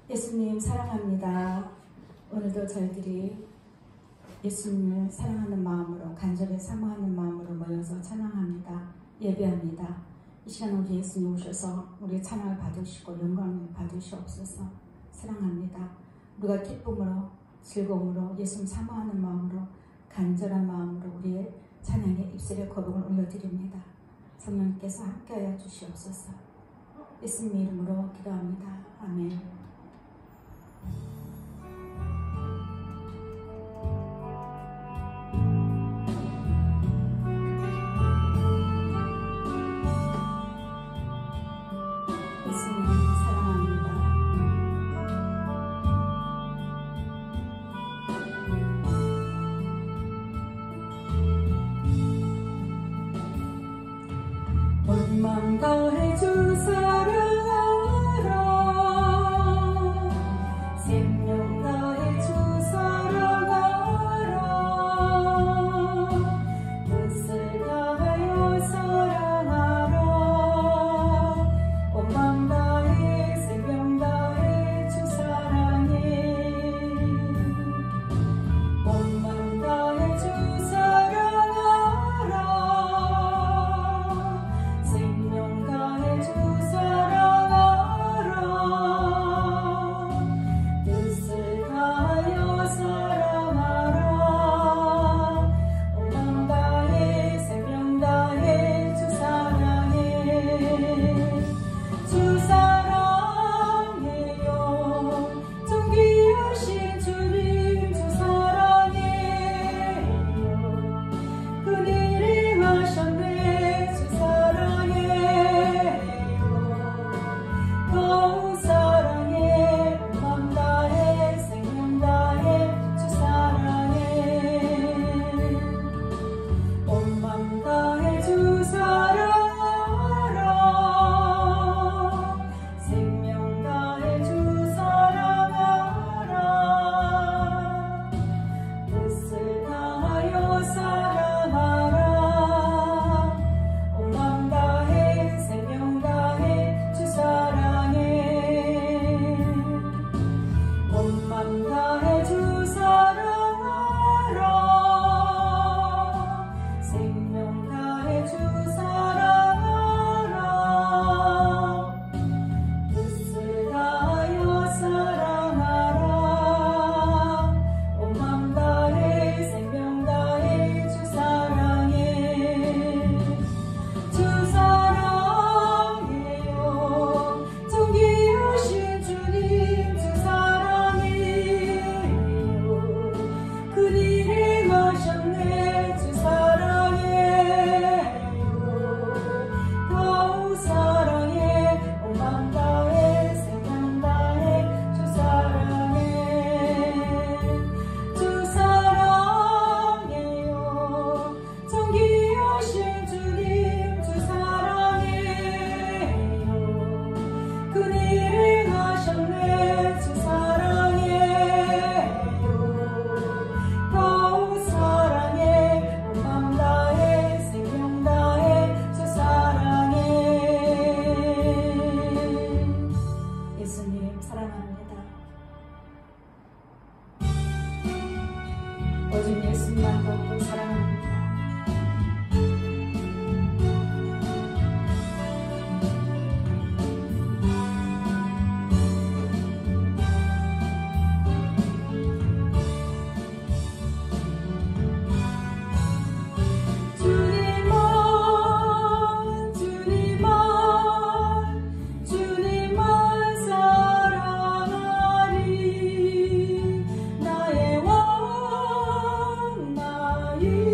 예수님 사랑합니다. 오늘도 저희들이 예수님을 사랑하는 마음으로 간절히 사모하는 마음으로 모여서 찬양합니다. 예배합니다. 이 시간 우리 예수님 오셔서 우리의 찬양을 받으시고 영광을 받으시옵소서. 사랑합니다. 우리가 기쁨으로 즐거움으로 예수님 사모하는 마음으로 간절한 마음으로 우리의 찬양의 입술의 거룩을 올려드립니다. 성령께서 함께하여 주시옵소서. 예수님 이름으로 기도합니다. 아멘. 온 맘 다해 주 사랑하라 생명 다해 주 사랑하라 뜻을 다하여 사랑하라 온 맘 다해 생명 다해 주 사랑해 온 맘 다해 주 사랑하라 생명 다해 주 사랑하라 뜻을 다하여 사랑하라 온 맘 다해 생명 다해 주 사랑해 주 사랑해요 존귀하신 주님 주 사랑해요 그일이 하셨네 주 더욱 사랑해 맘 다해 생명 다해 주 사랑해 온 맘 다해 주 사랑하라 생명 다해 주 사랑하라 뜻을 다하여 사랑하라 온 맘 다해 생명 다해 주 사랑해 온 맘 다해 주 사랑하라 생명 다해 주 사랑하라 뜻을 다하여 사랑하라 온 맘 다해 생명 다해 주 사랑해 주 사랑해요 존귀하신 주님 주 사랑해요 그일이 하셨네 주 사랑해요 더욱 사랑해 온 맘 다해 생명 다해 주 사랑해 주 사랑해요 존귀하신 주님 주 사랑해요 그일이 하셨네 주 사랑해요 더욱 사랑해 온 맘 다해 생명 다해 주 사랑해 예수님 사랑합니다. 오직 예수님만 받고 사랑합니다. 주님만 사랑하리 나의 왕 나의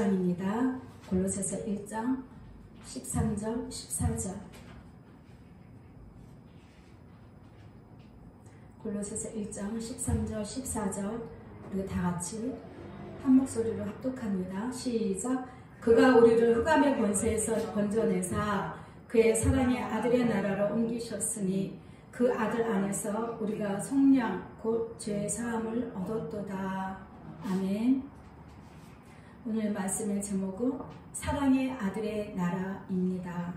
6장입니다. 골로새서 1장 13절 14절. 골로새서 1장 13절 14절. 우리 다 같이 한 목소리로 합독합니다. 시작. 그가 우리를 흑암의 권세에서 건져내사 그의 사랑의 아들의 나라로 옮기셨으니 그 아들 안에서 우리가 속량 곧 죄 사함을 얻었도다. 아멘. 오늘 말씀의 제목은 사랑의 아들의 나라입니다.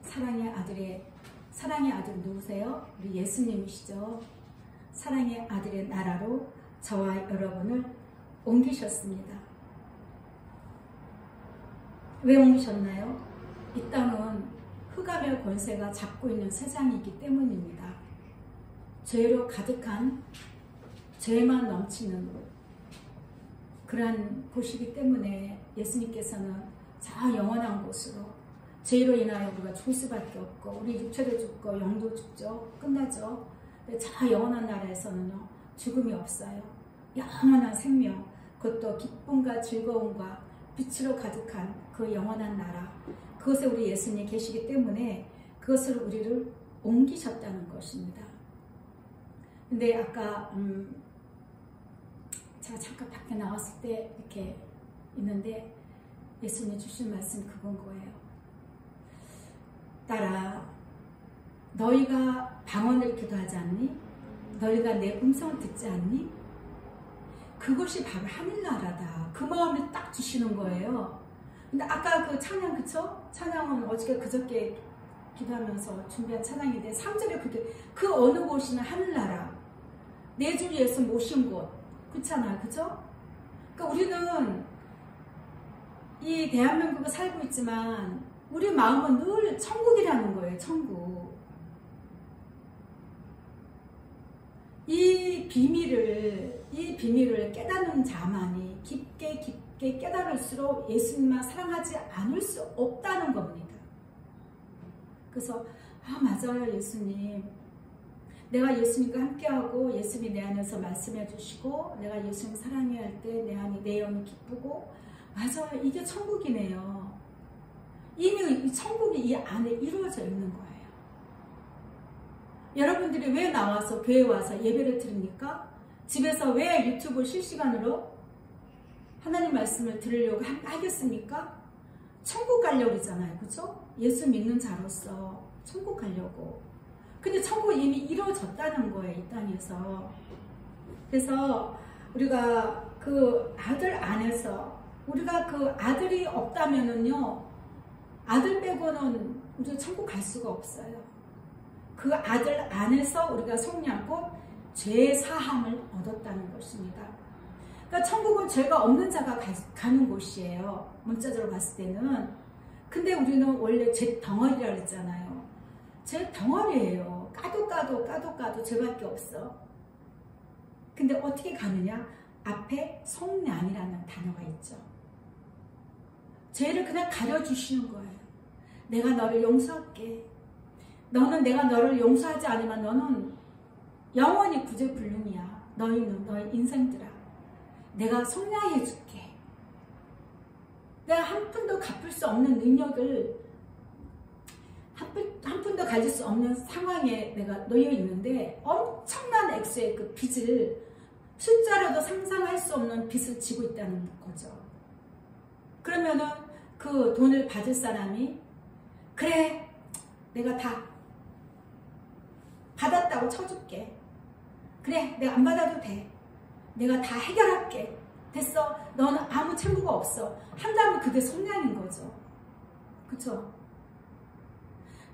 사랑의 아들 누구세요? 우리 예수님이시죠. 사랑의 아들의 나라로 저와 여러분을 옮기셨습니다. 왜 옮기셨나요? 이 땅은 흑암의 권세가 잡고 있는 세상이기 때문입니다. 죄로 가득한, 죄만 넘치는 그러한 곳이기 때문에 예수님께서는 저 영원한 곳으로, 죄로 인하여 우리가 죽을 수밖에 없고 우리 육체도 죽고 영도 죽죠. 끝나죠. 근데 저 영원한 나라에서는요, 죽음이 없어요. 영원한 생명, 그것도 기쁨과 즐거움과 빛으로 가득한 그 영원한 나라, 그것에 우리 예수님이 계시기 때문에 그것을 우리를 옮기셨다는 것입니다. 근데 아까 제가 잠깐 밖에 나왔을 때 이렇게 있는데 예수님이 주신 말씀 그건 거예요. 딸아, 너희가 방언을 기도하지 않니? 너희가 내 음성을 듣지 않니? 그것이 바로 하늘나라다. 그 마음을 딱 주시는 거예요. 근데 아까 그 찬양, 그쵸? 찬양은 그저께 기도하면서 준비한 찬양인데 3절에 그 어느 곳이나 하늘나라, 내 주 예수 모신 곳, 그렇잖아요. 그죠? 그러니까 우리는 이 대한민국에 살고 있지만 우리 마음은 늘 천국이라는 거예요. 천국. 이 비밀을 깨닫는 자만이 깊게 깨달을수록 예수님만 사랑하지 않을 수 없다는 겁니다. 그래서 맞아요 예수님, 내가 예수님과 함께하고 예수님이 내 안에서 말씀해 주시고 내가 예수님 사랑해야 할 때 내 영이 기쁘고, 맞아요, 이게 천국이네요. 이미 이 천국이 이 안에 이루어져 있는 거예요. 여러분들이 왜 나와서 교회 와서 예배를 드립니까? 집에서 왜 유튜브 실시간으로 하나님 말씀을 들으려고 하겠습니까? 천국 가려고 그러잖아요. 그죠? 예수 믿는 자로서 천국 가려고. 근데 천국이 이미 이루어졌다는 거예요. 이 땅에서. 그래서 우리가 그 아들 안에서, 우리가 그 아들이 없다면은요, 아들 빼고는 우리가 천국 갈 수가 없어요. 그 아들 안에서 우리가 속량 곧 죄 사함을 얻었다는 것입니다. 그러니까 천국은 죄가 없는 자가 가는 곳이에요. 문자적으로 봤을 때는. 근데 우리는 원래 죄 덩어리라 그랬잖아요. 죄 덩어리예요. 까도 죄밖에 없어. 근데 어떻게 가느냐? 앞에 속량이라는 단어가 있죠. 죄를 그냥 가려주시는 거예요. 내가 너를 용서할게. 내가 너를 용서하지 않으면 너는 영원히 구제불능이야. 너희는 너의 인생들아. 내가 속량해 줄게. 내가 한 푼도 갚을 수 없는 능력을, 한 푼도 가질 수 없는 상황에 내가 놓여 있는데 엄청난 액수의 그 빚을, 숫자로도 상상할 수 없는 빚을 지고 있다는 거죠. 그러면은 그 돈을 받을 사람이, 그래, 내가 다 받았다고 쳐줄게. 그래, 내가 안 받아도 돼. 내가 다 해결할게. 됐어. 너는 아무 책무가 없어. 한다면 그게 속량인 거죠. 그쵸?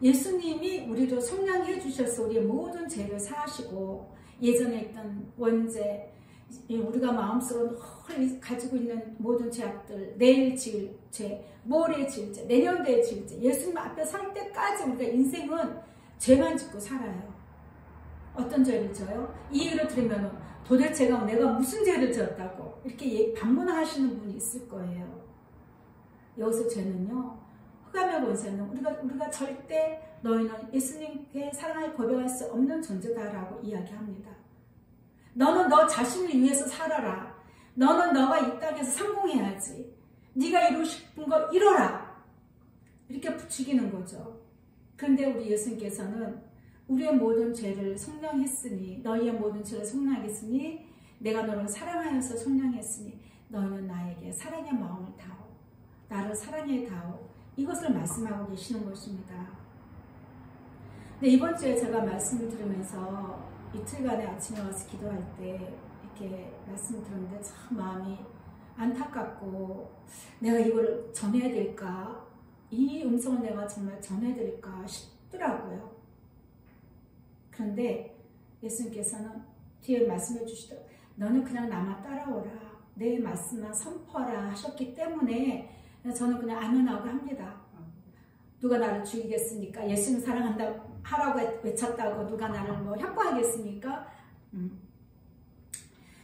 예수님이 우리를 속량해 주셔서 우리의 모든 죄를 사하시고, 예전에 있던 원죄, 우리가 마음속으로 가지고 있는 모든 죄악들, 내일 지을 죄, 모레 지을 죄, 내년도에 지을 죄, 예수님 앞에 살 때까지 우리가 인생은 죄만 짓고 살아요. 어떤 죄를 져요? 이 예를 들으면 도대체 내가 무슨 죄를 지었다고 이렇게 반문하시는 분이 있을 거예요. 여기서 죄는요, 흑암의 권세는 우리가 절대 너희는 예수님께 사랑을 고백할 수 없는 존재다라고 이야기합니다. 너는 너 자신을 위해서 살아라. 너는 너가 이 땅에서 성공해야지. 네가 이루고 싶은 거 이뤄라. 이렇게 부추기는 거죠. 그런데 우리 예수님께서는 우리의 모든 죄를 속량했으니 너희의 모든 죄를 속량했으니 내가 너를 사랑하여서 속량했으니 너희는 나에게 사랑의 마음을 다오. 나를 사랑해 다오. 이것을 말씀하고 계시는 것입니다. 근데 이번 주에 제가 말씀을 들으면서 이틀간에 아침에 와서 기도할 때 이렇게 말씀을 들었는데 참 마음이 안타깝고 내가 이걸 전해야 될까? 이 음성을 내가 정말 전해야 될까 싶더라고요. 그런데 예수님께서는 뒤에 말씀해 주시더라고요. 너는 그냥 나만 따라오라. 내 말씀만 선포하라 하셨기 때문에 저는 그냥 아멘하고 합니다. 누가 나를 죽이겠습니까? 예수님 사랑한다 하라고 외쳤다고 누가 나를 뭐 협박하겠습니까?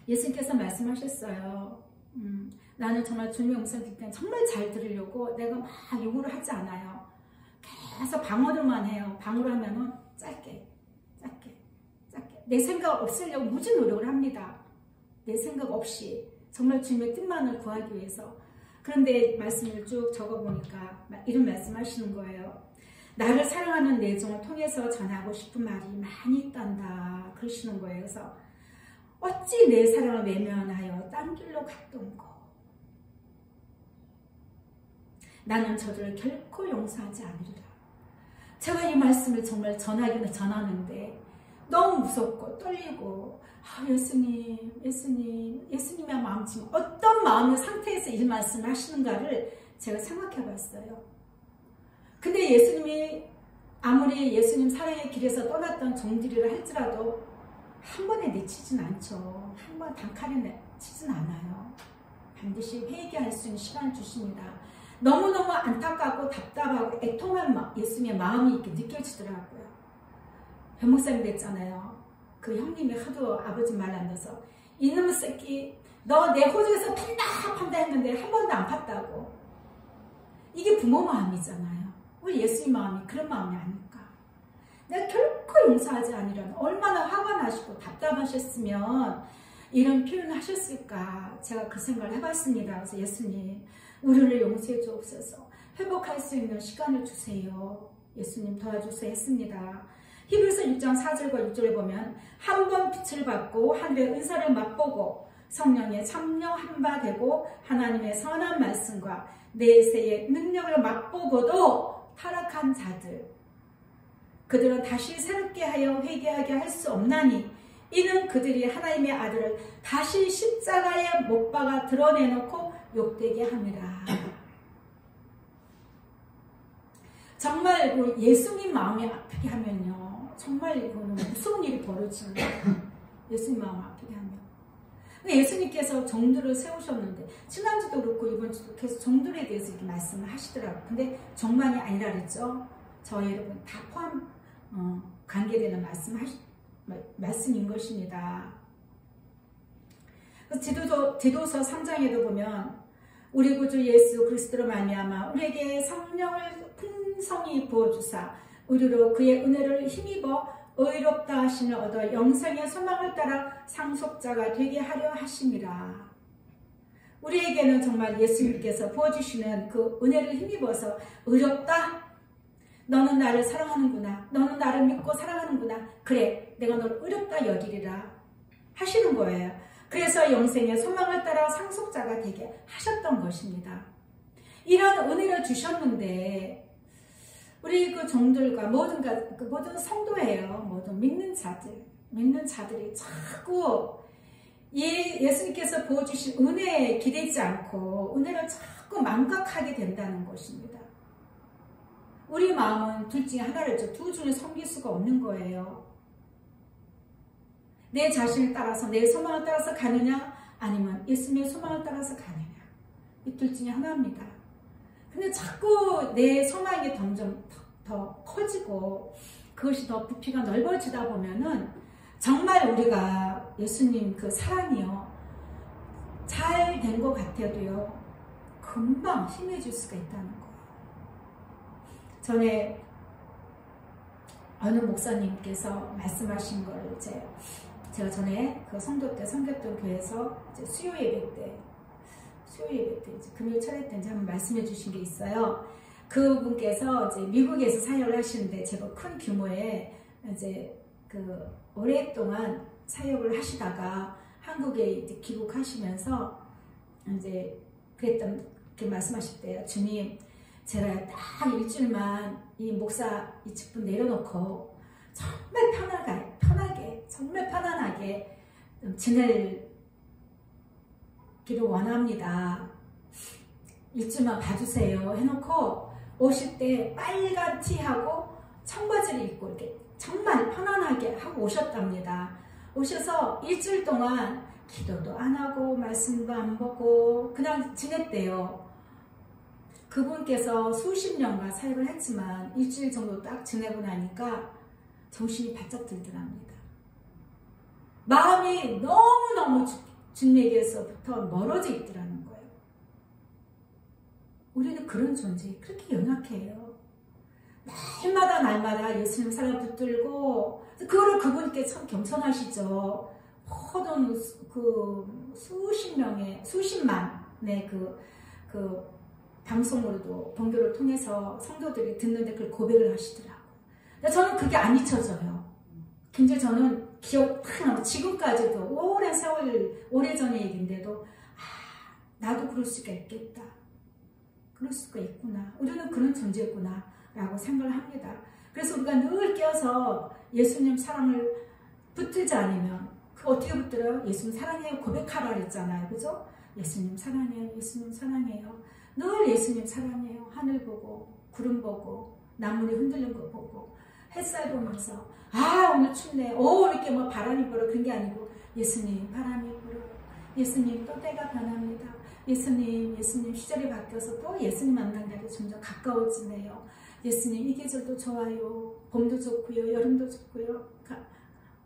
예수님께서 말씀하셨어요. 나는 정말 주님의 음성 듣을 때 정말 잘 들으려고 내가 막 요구를 하지 않아요. 계속 방어들만 해요. 방어를 하면은 짧게 내 생각 없애려고 무지 노력을 합니다. 내 생각 없이 정말 주님의 뜻만을 구하기 위해서. 그런데 말씀을 쭉 적어보니까 이런 말씀 하시는 거예요. 나를 사랑하는 내정을 통해서 전하고 싶은 말이 많이 있단다 그러시는 거예요. 그래서 어찌 내 사랑을 외면하여 딴 길로 갔던고. 나는 저들을 결코 용서하지 않으리라. 제가 이 말씀을 정말 전하기는 전하는데 너무 무섭고 떨리고 예수님의 마음 지금 어떤 마음의 상태에서 이 말씀을 하시는가를 제가 생각해 봤어요. 근데 예수님이 아무리 예수님 사랑의 길에서 떠났던 종들이라 할지라도 한 번에 내치진 않죠. 한 번 단칼에 내치진 않아요. 반드시 회개할 수 있는 시간을 주십니다. 너무너무 안타깝고 답답하고 애통한 예수님의 마음이 이렇게 느껴지더라고요. 변목사님 됐잖아요. 그 형님이 하도 아버지 말 안 들어서 이놈의 새끼 너 내 호적에서 판다 했는데 한 번도 안 팠다고. 이게 부모 마음이잖아요. 우리 예수님 마음이 그런 마음이 아닐까. 내가 결코 용서하지 않으려는 얼마나 화가 나시고 답답하셨으면 이런 표현을 하셨을까. 제가 그 생각을 해봤습니다. 그래서 예수님 우리를 용서해 주옵소서. 회복할 수 있는 시간을 주세요. 예수님 도와주세요 했습니다. 히브리서 6장 4절과 6절에 보면 한 번 빛을 받고 하늘의 은사를 맛보고 성령에 참여한 바 되고 하나님의 선한 말씀과 내세의 능력을 맛보고도 타락한 자들 그들은 다시 새롭게 하여 회개하게 할 수 없나니 이는 그들이 하나님의 아들을 다시 십자가에 못 박아 드러내놓고 욕되게 함이라. 정말 예수님 마음이 아프게 하면요 정말 이거는 무서운 일이 벌어지는 거예요. 예수님 마음 아프게 하면. 예수님께서 정들을 세우셨는데 지난주도 그렇고 이번주도 계속 정들에 대해서 이렇게 말씀을 하시더라고요. 근데 정만이 아니라 그랬죠. 저희 여러분 다 포함 관계되는 말씀인 것입니다. 디도서 3장에도 보면 우리 구주 예수 그리스도로 말미암아 우리에게 성령을 풍성히 부어주사 우리로 그의 은혜를 힘입어 의롭다 하심을 얻어 영생의 소망을 따라 상속자가 되게 하려 하심이라. 우리에게는 정말 예수님께서 부어주시는 그 은혜를 힘입어서 의롭다. 너는 나를 사랑하는구나. 너는 나를 믿고 사랑하는구나. 그래 내가 너를 의롭다 여기리라 하시는 거예요. 그래서 영생의 소망을 따라 상속자가 되게 하셨던 것입니다. 이런 은혜를 주셨는데 우리 그 종들과 모든 성도예요. 모든 믿는 자들이 자꾸 예수님께서 부어주신 은혜에 기대지 않고 은혜를 자꾸 망각하게 된다는 것입니다. 우리 마음은 둘 중에 하나를 두 중에 섬길 수가 없는 거예요. 내 자신을 따라서 내 소망을 따라서 가느냐 아니면 예수님의 소망을 따라서 가느냐 이 둘 중에 하나입니다. 근데 자꾸 내 소망이 점점 더 커지고 그것이 더 부피가 넓어지다 보면은 정말 우리가 예수님 그 사랑이요 잘 된 것 같아도요 금방 힘해질 수가 있다는 거예요. 전에 어느 목사님께서 말씀하신 걸 제가 전에 그 성도 때 섬겼던 교회에서 이제 수요 예배 때 이제 금요 철회 때 이제 한번 말씀해 주신 게 있어요. 그분께서 이제 미국에서 사역을 하시는데 제법 큰 규모의 이제 그 오랫동안 사역을 하시다가 한국에 이제 귀국하시면서 이제 그렇게 말씀하실 때요. 주님, 제가 딱 일주일만 이 목사 이 직분 내려놓고 정말 편하게 정말 편안하게 지내기를 원합니다. 일주일만 봐주세요 해놓고 오실 때 빨간 티하고 청바지를 입고 이렇게 정말 편안하게 하고 오셨답니다. 오셔서 일주일 동안 기도도 안 하고 말씀도 안 보고 그냥 지냈대요. 그분께서 수십 년간 사역을 했지만 일주일 정도 딱 지내고 나니까 정신이 바짝 들더랍니다. 마음이 너무너무 주님에게서부터 멀어져 있더라는 거예요. 우리는 그런 존재, 그렇게 연약해요. 날마다 예수님 사랑 붙들고 그거를 그분께 참 겸손하시죠. 모든 그 수십만의 그 방송으로도 번교를 통해서 성도들이 듣는데 그걸 고백을 하시더라고요. 근데 저는 그게 안 잊혀져요. 굉장히 저는 기억하고 지금까지도 오랜 세월 오래전의 얘기인데도 나도 그럴 수가 있겠다. 그럴 수가 있구나. 우리는 그런 존재구나 라고 생각을 합니다. 그래서 우리가 늘 깨어서 예수님 사랑을 붙들지 않으면 그 어떻게 붙들어요? 예수님 사랑해요 고백하라 그랬잖아요. 그죠? 예수님 사랑해요. 예수님 사랑해요. 늘 예수님 사랑해요. 하늘 보고 구름 보고 나무에 흔들린 거 보고 햇살 보면서 오늘 춥네. 이렇게 뭐 바람이 불어 그런 게 아니고 예수님 바람이 불어. 예수님 또 때가 변합니다. 예수님 시절이 바뀌어서 또 예수님 만난 날이 점점 가까워지네요. 예수님 이 계절도 좋아요. 봄도 좋고요. 여름도 좋고요.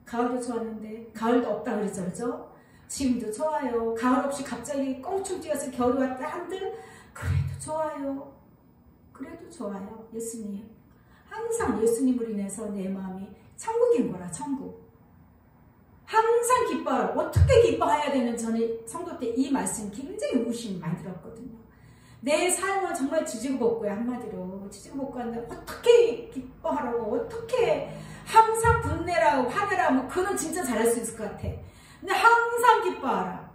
가을도 좋았는데 가을도 없다 그러죠. 그죠? 지금도 좋아요. 가을 없이 갑자기 껑충 뛰어서 겨울이 왔다 한들 그래도 좋아요. 그래도 좋아요. 예수님. 항상 예수님으로 인해서 내 마음이 천국인 거라. 천국. 항상 기뻐하라. 어떻게 기뻐해야 되는 저는 성도 때 이 말씀 굉장히 의구심이 많이 들었거든요. 내 삶은 정말 지지고 볶고요. 한마디로 지지고 볶고 하는데 어떻게 기뻐하라고 어떻게 항상 분내라고 화내라고 그는 진짜 잘할 수 있을 것 같아. 근데 항상 기뻐하라.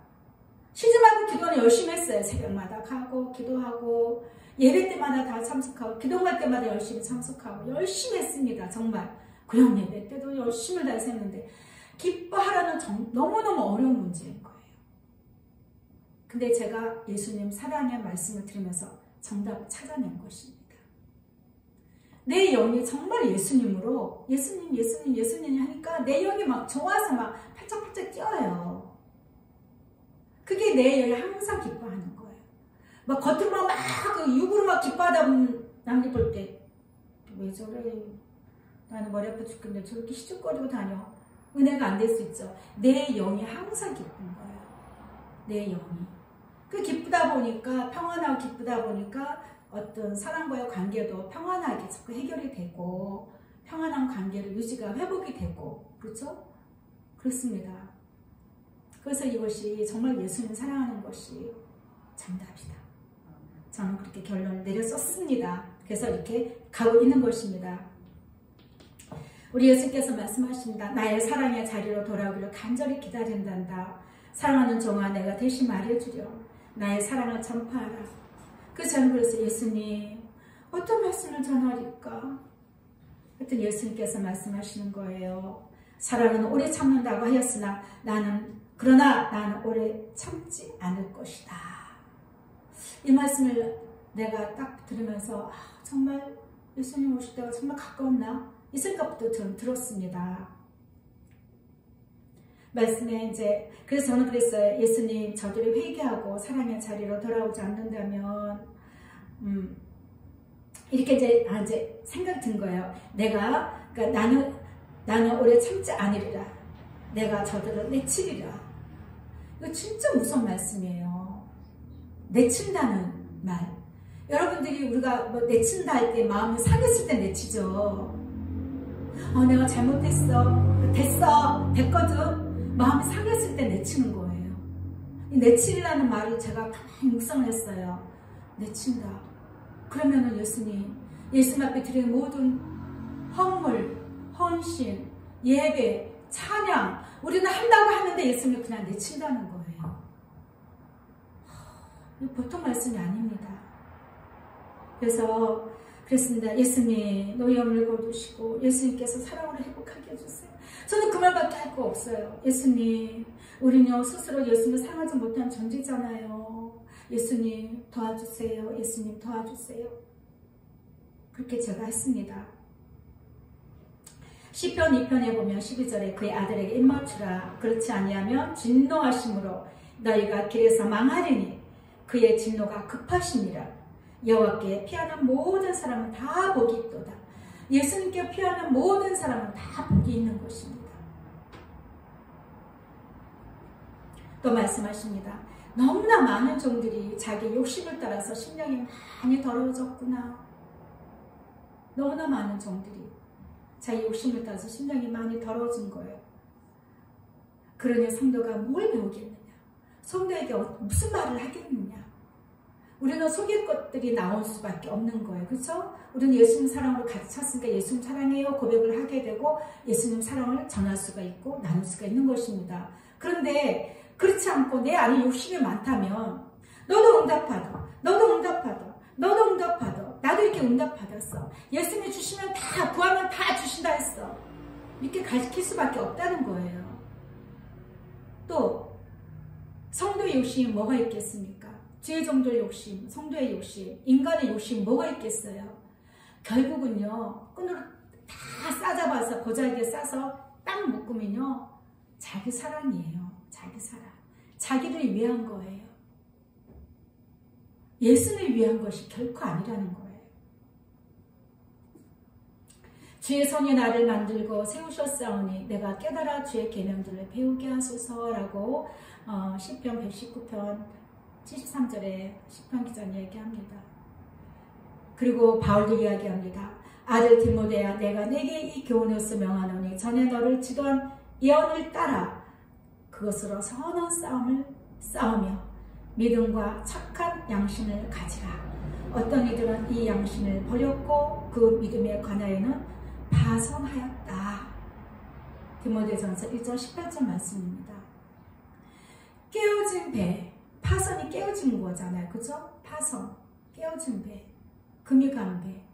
쉬지 말고 기도는 열심히 했어요. 새벽마다 가고 기도하고 예배 때마다 다 참석하고 기도할 때마다 열심히 참석하고 열심히 했습니다. 정말 구역 예배 때도 열심히 다 했는데 기뻐하라는 너무너무 어려운 문제인 거예요. 근데 제가 예수님 사랑의 말씀을 들으면서 정답을 찾아낸 것입니다. 내 영이 정말 예수님으로 예수님 하니까 내 영이 막 좋아서 막 팔짝팔짝 뛰어요. 그게 내 영이 항상 기뻐하는 거예요. 막 겉으로만 막 육으로 막 기뻐하다 보면 남들 볼 때 왜 저래? 나는 머리 아파 죽겠는데 저렇게 시죽거리고 다녀. 은혜가 안 될 수 있죠. 내 영이 항상 기쁜 거예요. 내 영이. 그 기쁘다 보니까 평안하고 기쁘다 보니까 어떤 사람과의 관계도 평안하게 자꾸 해결이 되고 평안한 관계를 유지가 회복이 되고 그렇죠? 그렇습니다. 그래서 이것이 정말 예수님 사랑하는 것이 정답이다. 저는 그렇게 결론을 내렸었습니다. 그래서 이렇게 가고 있는 것입니다. 우리 예수께서 말씀하십니다. 나의 사랑의 자리로 돌아오기를 간절히 기다린단다. 사랑하는 종아 내가 대신 말해주려. 나의 사랑을 전파하라. 저는 그래서 예수님 어떤 말씀을 전하리까? 하여튼 예수님께서 말씀하시는 거예요. 사랑은 오래 참는다고 하였으나 그러나 나는 오래 참지 않을 것이다. 이 말씀을 내가 딱 들으면서 정말 예수님 오실 때가 정말 가까웠나? 이 생각부터 저는 들었습니다. 말씀에 그래서 저는 그랬어요. 예수님 저들이 회개하고 사랑의 자리로 돌아오지 않는다면 이렇게 이제 생각 든 거예요. 그러니까 나는 오래 참지 않으리라. 내가 저들을 내치리라. 이거 진짜 무서운 말씀이에요. 내친다는 말. 여러분들이 우리가 뭐 내친다 할 때 마음이 상했을 때 내치죠. 내가 잘못했어. 됐거든. 마음이 상했을 때 내치는 거예요. 이 내치라는 말을 제가 가만히 묵상을 했어요. 내친다. 그러면은 예수님 앞에 드리는 모든 헌물, 헌신, 예배, 찬양 우리는 한다고 하는데 예수님 그냥 내친다는 거예요. 보통 말씀이 아닙니다. 그래서 그랬습니다. 예수님 노여움을 거두시고 예수님께서 사랑으로 행복하게 해주세요. 저는 그 말밖에 할 거 없어요. 예수님 우리는요 스스로 예수님을 사랑하지 못한 존재잖아요. 예수님 도와주세요. 예수님 도와주세요. 그렇게 제가 했습니다. 시편 2편에 보면 12절에 그의 아들에게 입맞추라. 그렇지 아니하면 진노하심으로 너희가 길에서 망하리니 그의 진노가 급하시니라. 여호와께 피하는 모든 사람은 다 복이 있도다. 예수님께 피하는 모든 사람은 다 복이 있는 것입니다. 또 말씀하십니다. 너무나 많은 종들이 자기 욕심을 따라서 심령이 많이 더러워졌구나. 너무나 많은 종들이 자기 욕심을 따라서 심령이 많이 더러워진 거예요. 그러니 성도가 뭘 배우겠느냐? 성도에게 무슨 말을 하겠느냐? 우리는 속일 것들이 나올 수밖에 없는 거예요. 그렇죠? 우리는 예수님 사랑으로 가득 찼으니까 예수님 사랑해요 고백을 하게 되고 예수님 사랑을 전할 수가 있고 나눌 수가 있는 것입니다. 그런데 그렇지 않고 내 안에 욕심이 많다면 너도 응답하다. 너도 응답하다. 너도 응답하다. 나도 이렇게 응답받았어. 예수님이 주시면 다 구하면 다 주신다 했어. 이렇게 가르칠 수밖에 없다는 거예요. 또 성도의 욕심이 뭐가 있겠습니까? 주의 종들의 욕심, 성도의 욕심, 인간의 욕심 뭐가 있겠어요? 결국은요 끈으로 다 싸잡아서 고자기에 싸서 딱 묶으면요 자기 사랑이에요. 자기 사랑. 자기를 위한 거예요. 예수를 위한 것이 결코 아니라는 거예요. 주의 손이 나를 만들고 세우셨사오니 내가 깨달아 주의 계명들을 배우게 하소서라고 시편 119편 73절에 시편 기자는 얘기합니다. 그리고 바울도 이야기합니다. 아들 디모데야 내가 내게 이 교훈으로서 명하노니 전에 너를 지도한 예언을 따라 그것으로 선한 싸움을 싸우며 믿음과 착한 양심을 가지라. 어떤 이들은 이 양심을 버렸고 그 믿음에 관하여는 파선하였다. 디모데전서 1장 18절 말씀입니다. 깨어진 배, 파선이 깨어진 거잖아요. 그죠? 파선, 깨어진 배, 금이 간 배.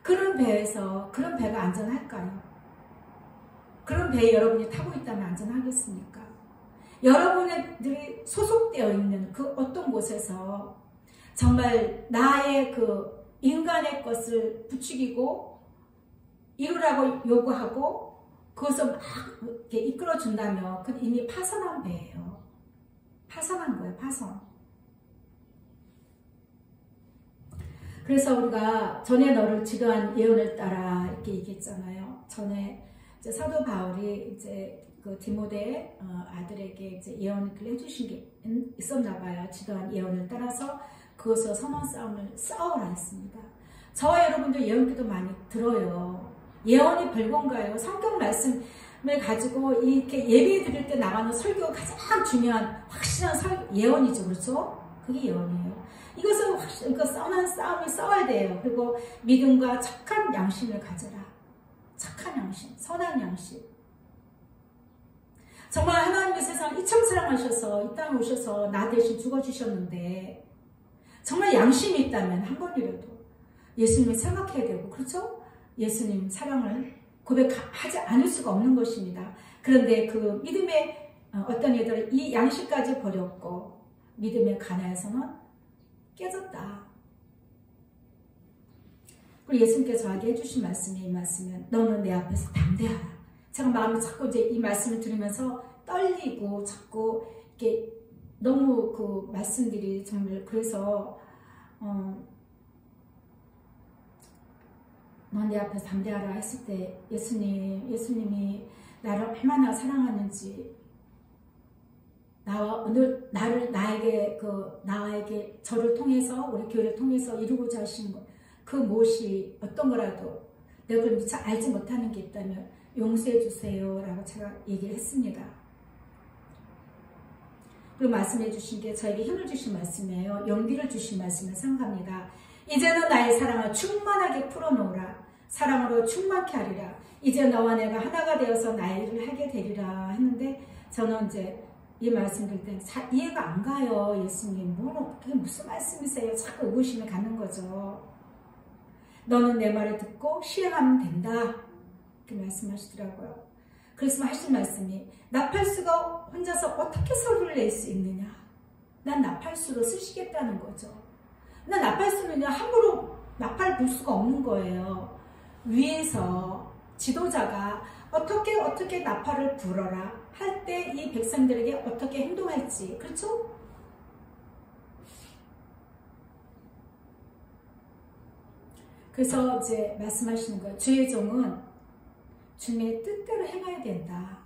그런 배에서 그런 배가 안전할까요? 그런 배에 여러분이 타고 있다면 안전하겠습니까? 여러분들이 소속되어 있는 그 어떤 곳에서 정말 나의 그 인간의 것을 부추기고 이루라고 요구하고 그것을 막 이렇게 이끌어준다면 그건 이미 파선한 배예요. 파선한 거예요. 파선. 그래서 우리가 전에 너를 지도한 예언을 따라 이렇게 얘기했잖아요. 전에 이제 사도 바울이 이제 그 디모데 아들에게 이제 예언을 해주신 게 있었나 봐요. 지도한 예언을 따라서 그것으로 선한 싸움을 싸우라 했습니다. 저와 여러분도 예언기도 많이 들어요. 예언이 별건가요? 성경 말씀을 가지고 이렇게 예배 드릴 때 나가는 설교가 가장 중요한 확실한 예언이죠. 그렇죠? 그게 예언이에요. 이것은 이거 선한 싸움을 싸워야 돼요. 그리고 믿음과 착한 양심을 가져라. 착한 양심, 선한 양심. 정말 하나님의 세상을 이처럼 사랑하셔서 이 땅에 오셔서 나 대신 죽어주셨는데 정말 양심이 있다면 한 번이라도 예수님을 생각해야 되고 그렇죠? 예수님 사랑을 고백하지 않을 수가 없는 것입니다. 그런데 그 믿음의 어떤 이들은 이 양심까지 버렸고 믿음의 가나에서는 깨졌다. 그리고 예수님께서 저에게 해주신 말씀이 이 말씀은 너는 내 앞에서 담대하라. 제가 마음이 자꾸 이제 이 말씀을 들으면서 떨리고 자꾸 이렇게 너무 그 말씀들이 정말 그래서 넌 내 앞에서 담대하라 했을 때 예수님이 나를 얼마나 사랑하는지 나에게 저를 통해서 우리 교회를 통해서 이루고자 하시는 것 그 무엇이 어떤 거라도 내가 그걸 미처 알지 못하는 게 있다면 용서해 주세요 라고 제가 얘기를 했습니다. 그리고 말씀해 주신 게 저에게 힘을 주신 말씀이에요. 용기를 주신 말씀을 생각합니다. 이제는 나의 사랑을 충만하게 풀어놓으라. 사랑으로 충만케 하리라. 이제 너와 내가 하나가 되어서 나의 일을 하게 되리라 했는데, 저는 이제 이 말씀 들 때 이해가 안 가요. 예수님 그게 무슨 말씀이세요? 자꾸 의구심이 가는 거죠. 너는 내 말을 듣고 시행하면 된다 이렇게 말씀하시더라고요. 그래서 하신 말씀이, 나팔수가 혼자서 어떻게 소리를 낼 수 있느냐. 난 나팔수로 쓰시겠다는 거죠. 난 나팔수는요 함부로 나팔 불 수가 없는 거예요. 위에서 지도자가 어떻게 나팔을 불어라 할 때 이 백성들에게 어떻게 행동할지, 그렇죠? 그래서 이제 말씀하시는 거예요. 주의 종은 주님의 뜻대로 행해야 된다.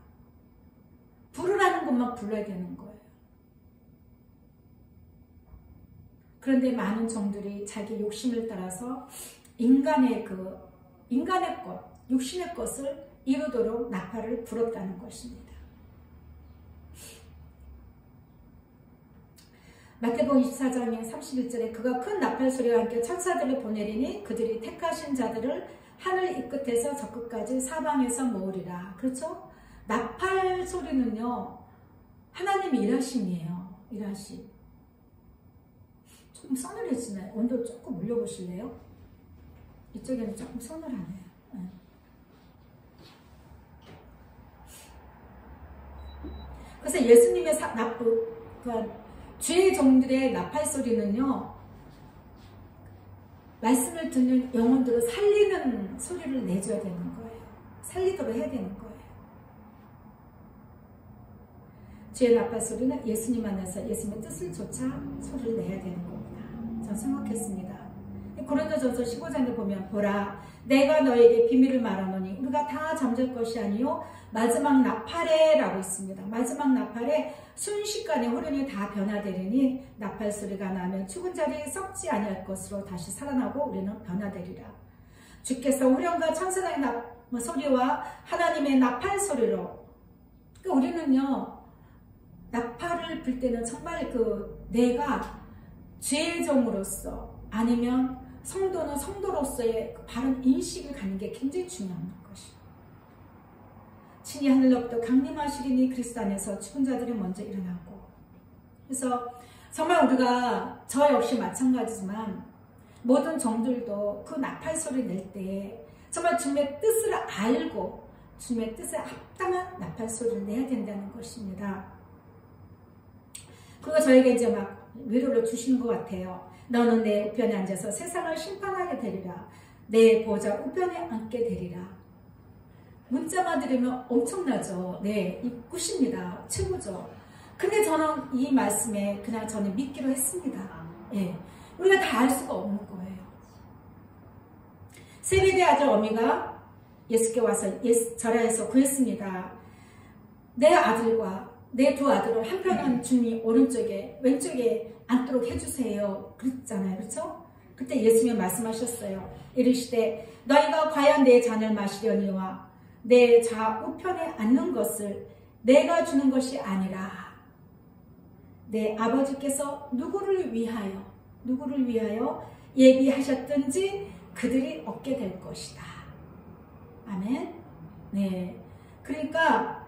부르라는 것만 불러야 되는 거예요. 그런데 많은 종들이 자기 욕심을 따라서 인간의 것, 육신의 것을 이루도록 나팔을 불었다는 것입니다. 마태복음 24장 31절에 그가 큰 나팔 소리와 함께 천사들을 보내리니 그들이 택하신 자들을 하늘 이 끝에서 저 끝까지 사방에서 모으리라. 그렇죠? 나팔 소리는요 하나님의 일하심이에요. 일하심. 조금 서늘해지나요? 온도 조금 올려보실래요? 이쪽에는 조금 서늘하네요. 네. 그래서 예수님의 주의 종들의 나팔 소리는요, 말씀을 듣는 영혼들을 살리는 소리를 내줘야 되는 거예요. 살리도록 해야 되는 거예요. 주의 나팔 소리는 예수님 안에서 예수님의 뜻을 쫓아 소리를 내야 되는 겁니다. 전 생각했습니다. 고린도전서 15장에 보면, 보라 내가 너에게 비밀을 말하노니 우리가 다 잠잘 것이 아니요 마지막 나팔에 라고 있습니다. 마지막 나팔에 순식간에 호련이 다 변화되리니 나팔 소리가 나면 죽은 자리 썩지 아니할 것으로 다시 살아나고 우리는 변화되리라. 주께서 호련과 천사장의 소리와 하나님의 나팔 소리로, 그러니까 우리는요 나팔을 불 때는 정말 내가 죄의 종으로서 아니면 성도는 성도로서의 바른 인식을 갖는 게 굉장히 중요한 것이에요. 친히 하늘로부터 강림하시리니 그리스도 안에서 죽은 자들이 먼저 일어나고. 그래서 정말 우리가 저 역시 마찬가지지만 모든 종들도 그 나팔 소리 낼 때 정말 주님의 뜻을 알고 주님의 뜻에 합당한 나팔 소리를 내야 된다는 것입니다. 그거 저에게 이제 막 위로를 주시는 것 같아요. 너는 내 우편에 앉아서 세상을 심판하게 되리라. 내 보좌 우편에 앉게 되리라. 문자만 들으면 엄청나죠. 네, 이 끝입니다. 최고죠. 근데 저는 이 말씀에 그냥 저는 믿기로 했습니다. 예, 우리가 다 알 수가 없는 거예요. 세베대 아들 어미가 예수께 와서 절하에서 구했습니다. 내 아들과 내 두 아들을 한편은 주님이 오른쪽에 왼쪽에 앉도록 해주세요. 그랬잖아요. 그렇죠? 그때 예수님이 말씀하셨어요. 이르시되 너희가 과연 내 잔을 마시려니와 내 좌우편에 앉는 것을 내가 주는 것이 아니라 내 아버지께서 누구를 위하여 예비하셨든지 그들이 얻게 될 것이다. 아멘. 네. 그러니까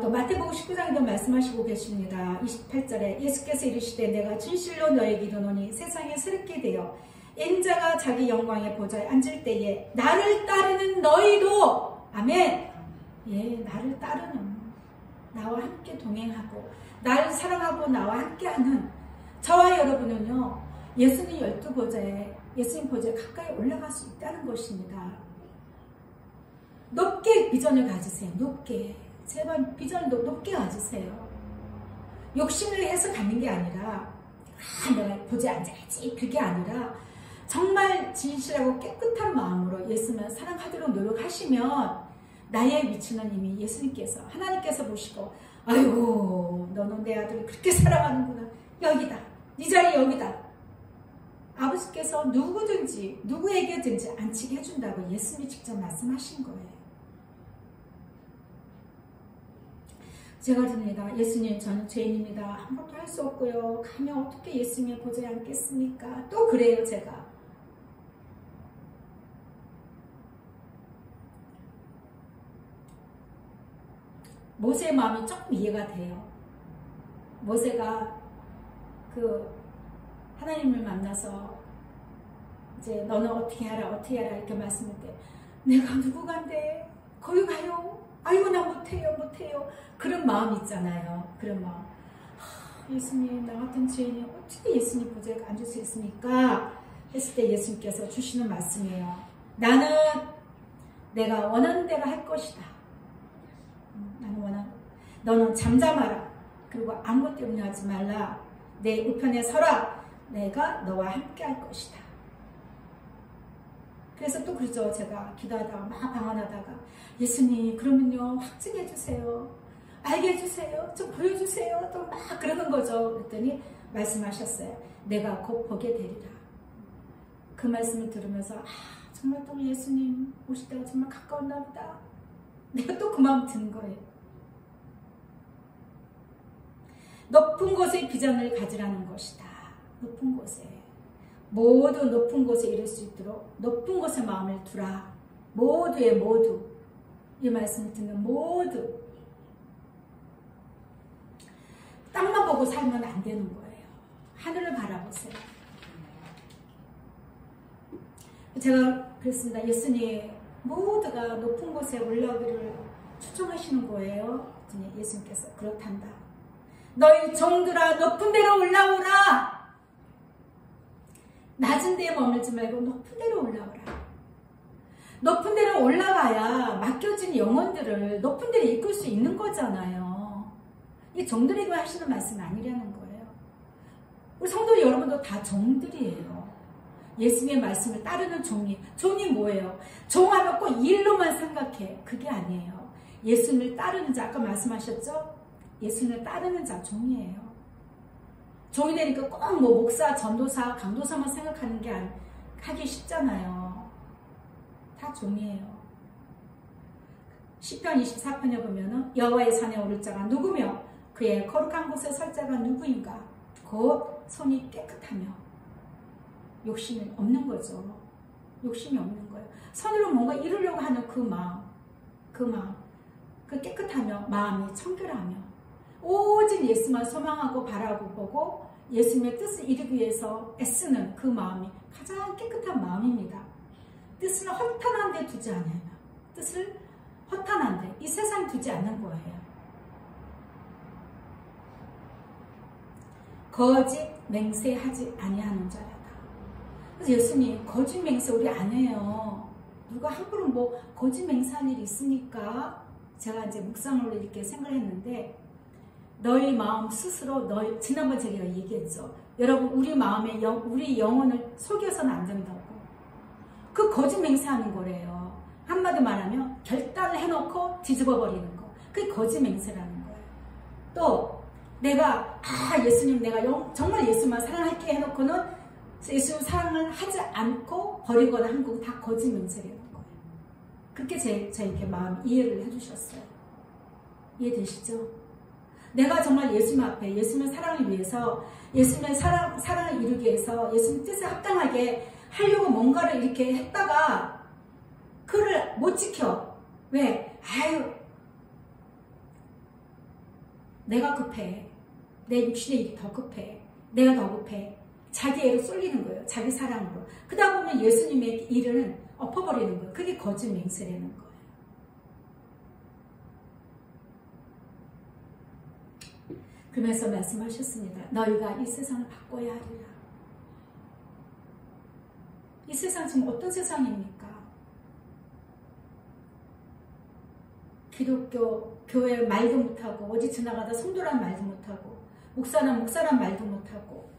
또 마태복음 19장에도 말씀하시고 계십니다. 28절에 예수께서 이르시되 내가 진실로 너에게 이르노니 세상에 새롭게 되어 인자가 자기 영광의 보좌에 앉을 때에 나를 따르는 너희도, 아멘, 예, 나를 따르는, 나와 함께 동행하고 나를 사랑하고 나와 함께하는 저와 여러분은요 예수님 12보좌에 예수님 보좌에 가까이 올라갈 수 있다는 것입니다. 높게 비전을 가지세요. 높게, 제발 비전을 높게 가지세요. 욕심을 해서 가는 게 아니라 내가 보좌에 앉아야지, 그게 아니라 정말 진실하고 깨끗한 마음으로 예수님을 사랑하도록 노력하시면 나의 위치는 이미 예수님께서, 하나님께서 보시고, 아이고 너는 내 아들을 그렇게 사랑하는구나, 여기다, 네 자리 여기다, 아버지께서 누구든지 누구에게든지 안치게 해준다고 예수님이 직접 말씀하신 거예요. 제가 듭니다. 예수님, 저는 죄인입니다. 아무것도 할 수 없고요. 가면 어떻게 예수님의 보좌에 앉겠습니까? 또 그래요, 제가. 모세의 마음이 조금 이해가 돼요. 모세가 하나님을 만나서 이제 너는 어떻게 하라 이렇게 말씀할 때 내가 누구간데 거기 가요. 아이고 나 못해요. 그런 마음 있잖아요. 그런 마음. 예수님, 나 같은 죄인이 어떻게 예수님 보좌에 앉을 수 있습니까? 했을 때 예수님께서 주시는 말씀이에요. 나는 내가 원하는 대로 할 것이다. 너는 잠잠하라. 그리고 아무것도 염려하지 말라. 내 우편에 서라. 내가 너와 함께 할 것이다. 그래서 또 그러죠. 제가 기도하다가 막 방언하다가 예수님, 그러면요 확증해 주세요. 알게 해주세요. 좀 보여주세요. 또 막 그러는 거죠. 그랬더니 말씀하셨어요. 내가 곧 보게 되리라. 그 말씀을 들으면서 정말 또 예수님 오실 때가 정말 가까웠나 보다. 내가 또 그 마음 드는 거예요. 높은 곳에 비전을 가지라는 것이다. 높은 곳에. 모두 높은 곳에 이룰 수 있도록 높은 곳에 마음을 두라. 모두의 모두. 이 말씀을 듣는 모두. 땅만 보고 살면 안 되는 거예요. 하늘을 바라보세요. 제가 그랬습니다. 예수님, 모두가 높은 곳에 올라오기를 추천하시는 거예요. 그랬더니 예수님께서 그렇단다. 너희 종들아, 높은 데로 올라오라. 낮은 데에 머물지 말고 높은 데로 올라오라. 높은 데로 올라가야 맡겨진 영혼들을 높은 데로 이끌 수 있는 거잖아요. 이 종들에게 하시는 말씀이 아니라는 거예요. 우리 성도 여러분도 다 종들이에요. 예수님의 말씀을 따르는 종이. 종이 뭐예요? 종하면 꼭 일로만 생각해. 그게 아니에요. 예수님을 따르는 자, 아까 말씀하셨죠? 예수님을 따르는 자 종이에요. 종이 되니까 꼭 뭐 목사, 전도사, 강도사만 생각하는 게 하기 쉽잖아요. 다 종이에요. 시편 24편에 보면은 여호와의 산에 오를 자가 누구며 그의 거룩한 곳에 설 자가 누구인가? 곧 손이 깨끗하며. 욕심이 없는 거죠. 욕심이 없는 거예요. 손으로 뭔가 이루려고 하는 그 마음, 그 깨끗하며 마음이 청결하며 오직 예수만 소망하고 바라고 보고 예수님의 뜻을 이루기 위해서 애쓰는 그 마음이 가장 깨끗한 마음입니다. 뜻을 허탄한 데 두지 않아요. 뜻을 허탄한 데, 이 세상에 두지 않는 거예요. 거짓 맹세하지 아니하는 자라다. 그래서 예수님, 거짓 맹세 우리 안 해요. 누가 함부로 뭐 거짓 맹세한 일이 있습니까? 제가 이제 묵상으로 이렇게 생각을 했는데, 너희 마음 스스로, 지난번 제가 얘기했죠. 여러분, 우리 마음에 우리 영혼을 속여서는 안 된다고. 그 거짓 맹세하는 거래요. 한마디 말하면 결단을 해놓고 뒤집어 버리는 거. 그게 거짓 맹세라는 거예요. 또 내가 예수님, 내가 정말 예수만 사랑할게 해놓고는 예수님 사랑을 하지 않고 버리거나 한 거 다 거짓 맹세라는 거예요. 그렇게 저에게 마음 이해를 해주셨어요. 이해되시죠? 내가 정말 예수님 앞에 예수님의 사랑을 위해서, 예수님의 사랑을 이루기 위해서 예수님 뜻에 합당하게 하려고 뭔가를 이렇게 했다가 그를 못 지켜. 왜? 내가 급해. 내 육신의 일이 더 급해. 내가 더 급해. 자기 애로 쏠리는 거예요. 자기 사랑으로. 그러다 보면 예수님의 일은 엎어버리는 거예요. 그게 거짓 맹세라는 거예요. 그러면서 말씀하셨습니다. 너희가 이 세상을 바꿔야 하리라. 이 세상 지금 어떤 세상입니까? 기독교, 교회 말도 못하고, 어디 지나가다 성도란 말도 못하고, 목사란 말도 못하고,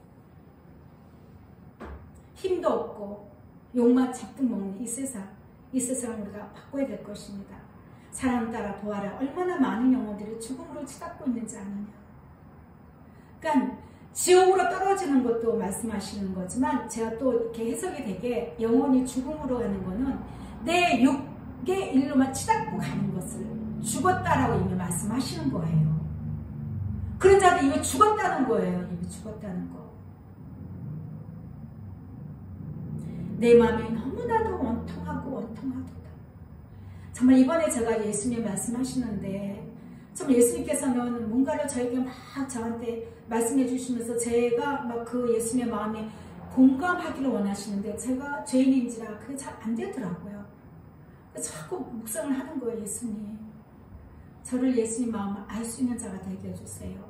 힘도 없고, 욕만 잡듯 먹는 이 세상을 우리가 바꿔야 될 것입니다. 사람 따라 보아라. 얼마나 많은 영혼들이 죽음으로 치닫고 있는지 아느냐. 그러니까 지옥으로 떨어지는 것도 말씀하시는 거지만 제가 또 이렇게 해석이 되게 영혼이 죽음으로 가는 거는 내 육의 일로만 치닫고 가는 것을 죽었다라고 이미 말씀하시는 거예요. 그런 자들 이미 죽었다는 거예요. 이미 죽었다는 거. 내 마음이 너무나도 원통하도다. 정말 이번에 제가 예수님 말씀하시는데 참 예수님께서는 뭔가를 저에게 막 저한테 말씀해 주시면서 제가 막 그 예수님의 마음에 공감하기를 원하시는데 제가 죄인인지라 그게 잘 안 되더라고요. 자꾸 묵상을 하는 거예요. 예수님, 저를 예수님 마음을 알 수 있는 자가 되게 해주세요.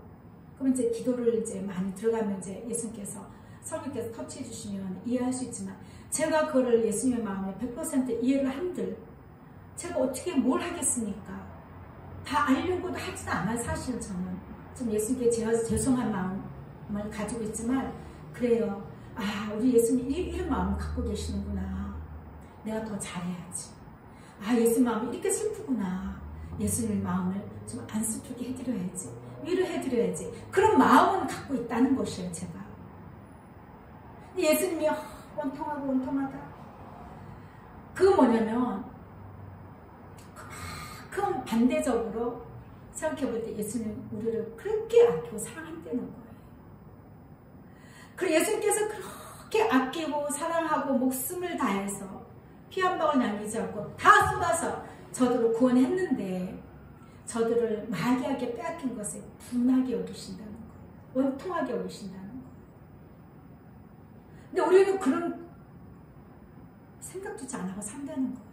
그럼 이제 기도를 이제 많이 들어가면 이제 예수님께서 성령께서 터치해 주시면 이해할 수 있지만 제가 그거를 예수님의 마음에 100% 이해를 한들 제가 어떻게 뭘 하겠습니까? 다 알려고도 하지도 않아요. 사실은 저는 좀 예수님께 죄송한 마음을 가지고 있지만 그래요. 아, 우리 예수님 이런 마음을 갖고 계시는구나. 내가 더 잘해야지. 아, 예수님 마음이 이렇게 슬프구나. 예수님 마음을 좀 안 슬프게 해드려야지. 위로해드려야지. 그런 마음은 갖고 있다는 것이에요. 제가. 근데 예수님이 원통하다. 그건 뭐냐면 그만큼 반대적으로 생각해볼 때 예수님 우리를 그렇게 아끼고 사랑한다는 거예요. 그리고 예수님께서 그렇게 아끼고 사랑하고 목숨을 다해서 피 한 방울 남기지 않고 다 쏟아서 저들을 구원했는데 저들을 마귀에게 빼앗긴 것에 분하게 여기신다는 거예요. 원통하게 여기신다는 거예요. 근데 우리는 그런 생각조차 안 하고 산다는 거예요.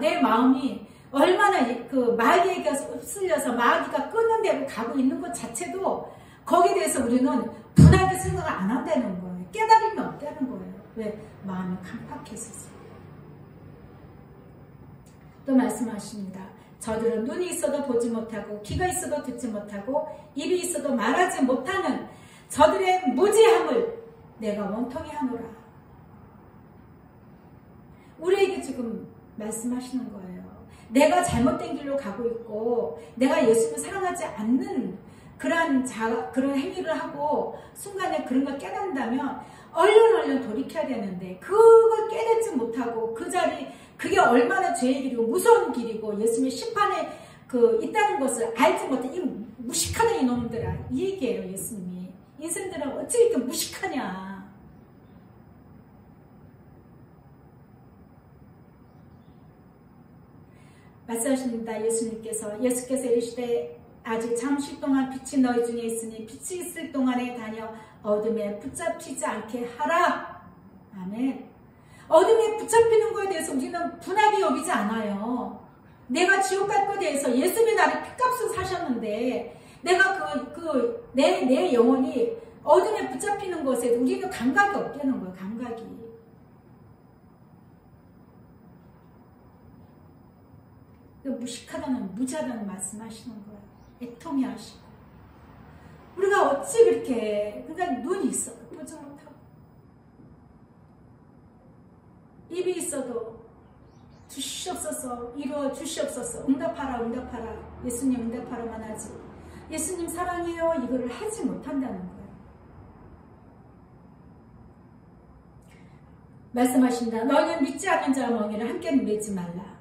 내 마음이 얼마나 그 마귀에게 휩쓸려서 마귀가 끄는 대로 가고 있는 것 자체도 거기에 대해서 우리는 분하게 생각을 안 한다는 거예요. 깨달음이 없다는 거예요. 왜? 마음이 강팍했었어요. 또 말씀하십니다. 저들은 눈이 있어도 보지 못하고 귀가 있어도 듣지 못하고 입이 있어도 말하지 못하는 저들의 무지함을 내가 원통히 하노라. 우리에게 지금 말씀하시는 거예요. 내가 잘못된 길로 가고 있고 내가 예수님을 사랑하지 않는 그런 행위를 하고 순간에 그런 걸 깨닫는다면 얼른 돌이켜야 되는데 그걸 깨닫지 못하고 그 자리 그게 얼마나 죄의 길이고 무서운 길이고 예수님의 심판에 있다는 것을 알지 못해 이 무식하다 이놈들아 이 얘기예요. 예수님이 인생들은 어찌 이렇게 무식하냐. 말씀하십니다. 예수께서 이르시되 아직 잠시 동안 빛이 너희 중에 있으니 빛이 있을 동안에 다녀 어둠에 붙잡히지 않게 하라. 아멘. 어둠에 붙잡히는 것에 대해서 우리는 분하게 여기지 않아요. 내가 지옥 갈 것에 대해서 예수님이 나를 핏값을 사셨는데 내가 내 영혼이 어둠에 붙잡히는 것에 우리는 감각이 없다는 거예요. 감각이. 무식하다는 무지하다는 말씀하시는 거예요. 애통해 하시고 우리가 어찌 그렇게 그러니까 눈이 있어도 보지 못하고 입이 있어도 주시옵소서 이루어 주시옵소서 응답하라 예수님 응답하라만 하지 예수님 사랑해요 이거를 하지 못한다는 거예요. 말씀하신다. 너희는 믿지 않는 자와 멍에를 함께 누리지 말라.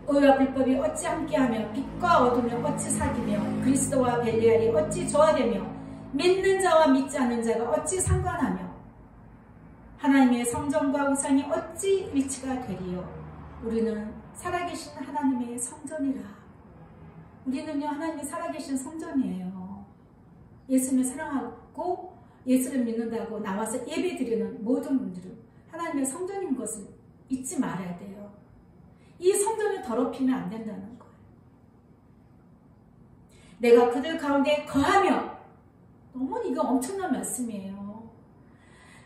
의와 불법이 어찌 함께하며 빛과 어둠이 어찌 사귀며 그리스도와 벨리알이 어찌 조화되며 믿는 자와 믿지 않는 자가 어찌 상관하며 하나님의 성전과 우상이 어찌 일치가 되리요. 우리는 살아계신 하나님의 성전이라. 우리는요 하나님이 살아계신 성전이에요. 예수님을 사랑하고 예수를 믿는다고 나와서 예배드리는 모든 분들은 하나님의 성전인 것을 잊지 말아야 돼요. 이 성전을 더럽히면 안 된다는 거예요. 내가 그들 가운데 거하며 너무 이거 엄청난 말씀이에요.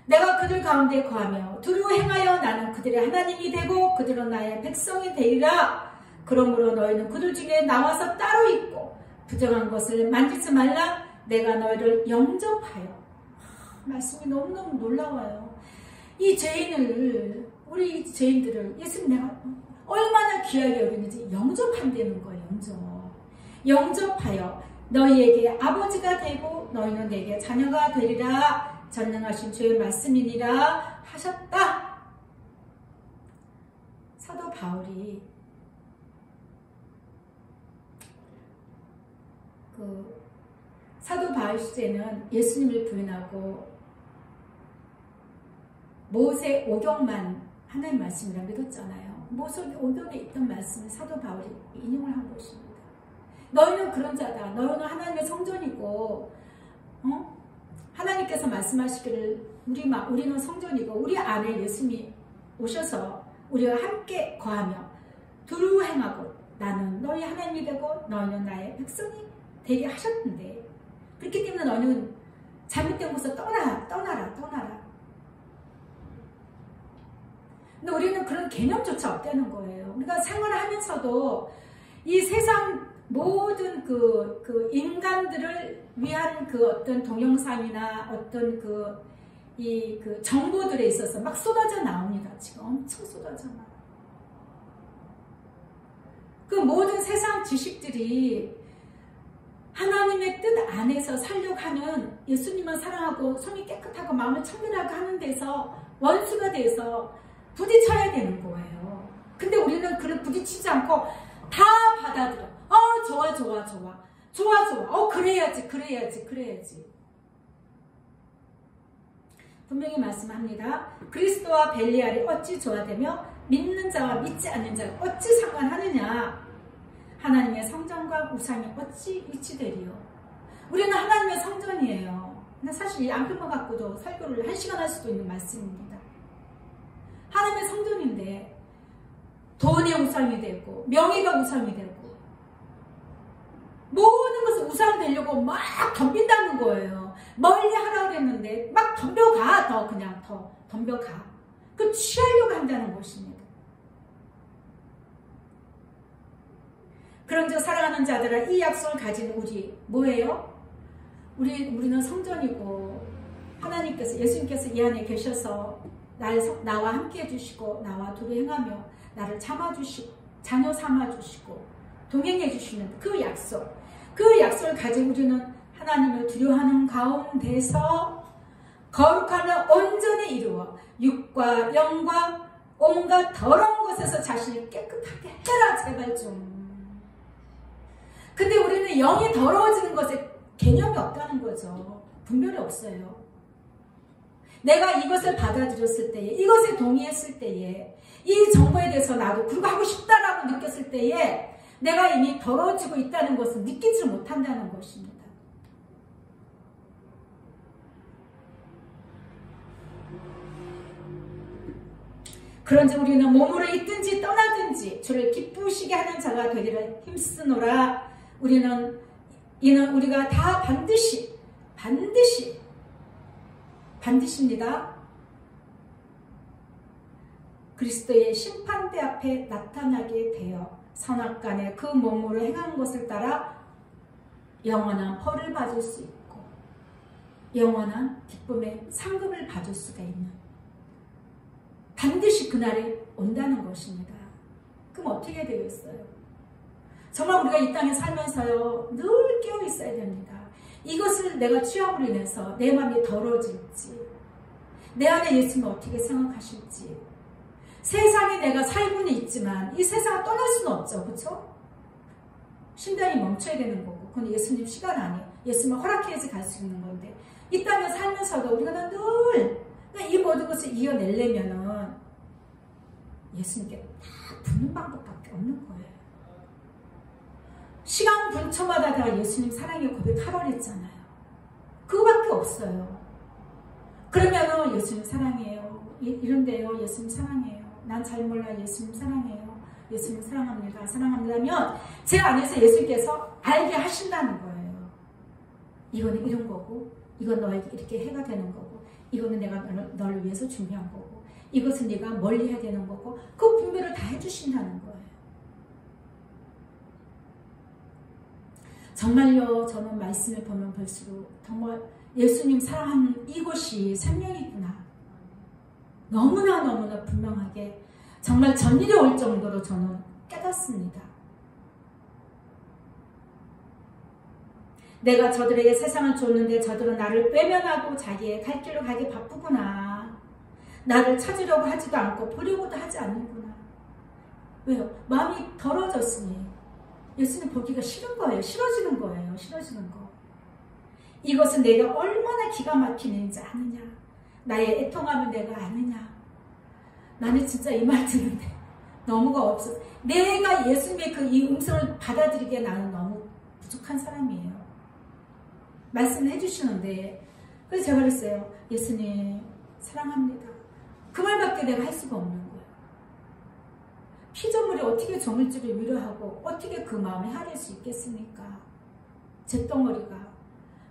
내가 그들 가운데 거하며 두루 행하여 나는 그들의 하나님이 되고 그들은 나의 백성이 되리라. 그러므로 너희는 그들 중에 나와서 따로 있고 부정한 것을 만지지 말라. 내가 너희를 영접하여. 말씀이 너무너무 놀라워요. 이 죄인을 우리 죄인들을 예수님 내가 얼마나 귀하게 여기는지 영접한다는 거예요. 영접. 영접하여 너희에게 아버지가 되고 너희는 내게 자녀가 되리라. 전능하신 주의 말씀이니라 하셨다. 사도 바울이 사도 바울 시대는 예수님을 부인하고 모세 오경만 하나님 말씀이라 믿었잖아요. 모세 오경에 있던 말씀을 사도 바울이 인용을 한 것입니다. 너희는 그런 자다. 너희는 하나님의 성전이고 하나님께서 말씀하시기를 우리는 성전이고 우리 안에 예수님이 오셔서 우리와 함께 거하며 두루 행하고 나는 너희 하나님이 되고 너희는 나의 백성이 되게 하셨는데 그렇기 때문에 너희는 잘못된 곳에서 떠나라. 근데 우리는 그런 개념조차 없다는 거예요. 우리가 생활을 하면서도 이 세상 모든 그 인간들을 위한 그 어떤 동영상이나 어떤 그 정보들에 있어서 막 쏟아져 나옵니다. 지금 엄청 쏟아져 나와요. 그 모든 세상 지식들이 하나님의 뜻 안에서 살려고 하는 예수님을 사랑하고 성이 깨끗하고 마음을 청결하게 하는 데서 원수가 돼서 부딪혀야 되는 거예요. 근데 우리는 그를 부딪히지 않고 다 받아들여. 좋아. 그래야지. 분명히 말씀합니다. 그리스도와 벨리알이 어찌 조화되며 믿는 자와 믿지 않는 자가 어찌 상관하느냐. 하나님의 성전과 우상이 어찌 일치되리요. 우리는 하나님의 성전이에요. 근데 사실 이 안표만 갖고도 설교를 1시간 할 수도 있는 말씀입니다. 하나님의 성전인데 돈의 우상이 되고 명예가 우상이 되고 모든 것을 우상이 되려고 막 덤빈다는 거예요. 멀리 하라고 그랬는데 막 덤벼가. 더 덤벼가. 그 취하려고 한다는 것입니다. 그런즉 사랑하는 자들아 이 약속을 가진 우리 뭐예요? 우리는 성전이고 하나님께서 예수님께서 이 안에 계셔서 나와 함께 해주시고 나와 두루 행하며 나를 참아주시고 자녀 삼아주시고 동행해 주시는 그 약속을 가진 우리는 하나님을 두려워하는 가운데서 거룩함을 온전히 이루어 육과 영과 온갖 더러운 것에서 자신을 깨끗하게 해라. 제발 좀. 근데 우리는 영이 더러워지는 것에 개념이 없다는 거죠. 분별이 없어요. 내가 이것을 받아들였을 때에, 이것에 동의했을 때에, 이 정보에 대해서 나도 그거 하고 싶다라고 느꼈을 때에 내가 이미 더러워지고 있다는 것을 느끼지 못한다는 것입니다. 그런즉 우리는 몸으로 있든지 떠나든지 주를 기쁘시게 하는 자가 되리라 힘쓰노라. 이는 우리가 다 반드시입니다. 그리스도의 심판대 앞에 나타나게 되어 선악간에 그 몸으로 행한 것을 따라 영원한 벌을 받을 수 있고 영원한 기쁨의 상급을 받을 수가 있는 반드시 그날이 온다는 것입니다. 그럼 어떻게 되겠어요? 정말 우리가 이 땅에 살면서요 늘 깨어 있어야 됩니다. 이것을 내가 취함으로 인해서 내 마음이 더러워질지 내 안에 예수님을 어떻게 생각하실지 세상에 내가 살고는 있지만 이 세상을 떠날 수는 없죠. 그렇죠? 심장이 멈춰야 되는 거고 그건 예수님 시간 아니에요. 예수님을 허락해야지 갈 수 있는 건데 이 땅에 살면서도 우리가 늘 이 모든 것을 이어내려면은 예수님께 다 붙는 방법밖에 없는 거예요. 시간 분초마다 다 예수님 사랑의 고백하라고 했잖아요. 그거밖에 없어요. 그러면은 예수님 사랑해요. 이런데요. 예수님 사랑해요. 난 잘 몰라. 예수님 사랑해요. 예수님 사랑합니다. 사랑합니다면 제 안에서 예수님께서 알게 하신다는 거예요. 이거는 이런 거고 이건 너에게 이렇게 해가 되는 거고 이거는 내가 너를 위해서 준비한 거고 이것은 네가 멀리 해야 되는 거고 그 분별을 다 해주신다는 거예요. 정말요 저는 말씀을 보면 볼수록 정말 예수님 사랑하는 이것이 생명이구나 너무나 분명하게 정말 전일이 올 정도로 저는 깨닫습니다. 내가 저들에게 세상을 줬는데 저들은 나를 외면하고 자기의 갈 길로 가기 바쁘구나. 나를 찾으려고 하지도 않고 보려고도 하지 않는구나. 왜요? 마음이 더러워졌으니 예수님 보기가 싫은 거예요. 싫어지는 거예요. 싫어지는 거. 이것은 내가 얼마나 기가 막히는지 아느냐. 나의 애통함을 내가 아느냐. 나는 진짜 이 말 듣는데 너무가 없어. 내가 예수님의 이 음성을 받아들이기에 나는 너무 부족한 사람이에요. 말씀을 해주시는데 그래서 제가 그랬어요. 예수님 사랑합니다. 그 말밖에 내가 할 수가 없는 거예요. 피조물이 어떻게 저물지를 위로하고 어떻게 그 마음에 하릴 수 있겠습니까? 제 덩어리가.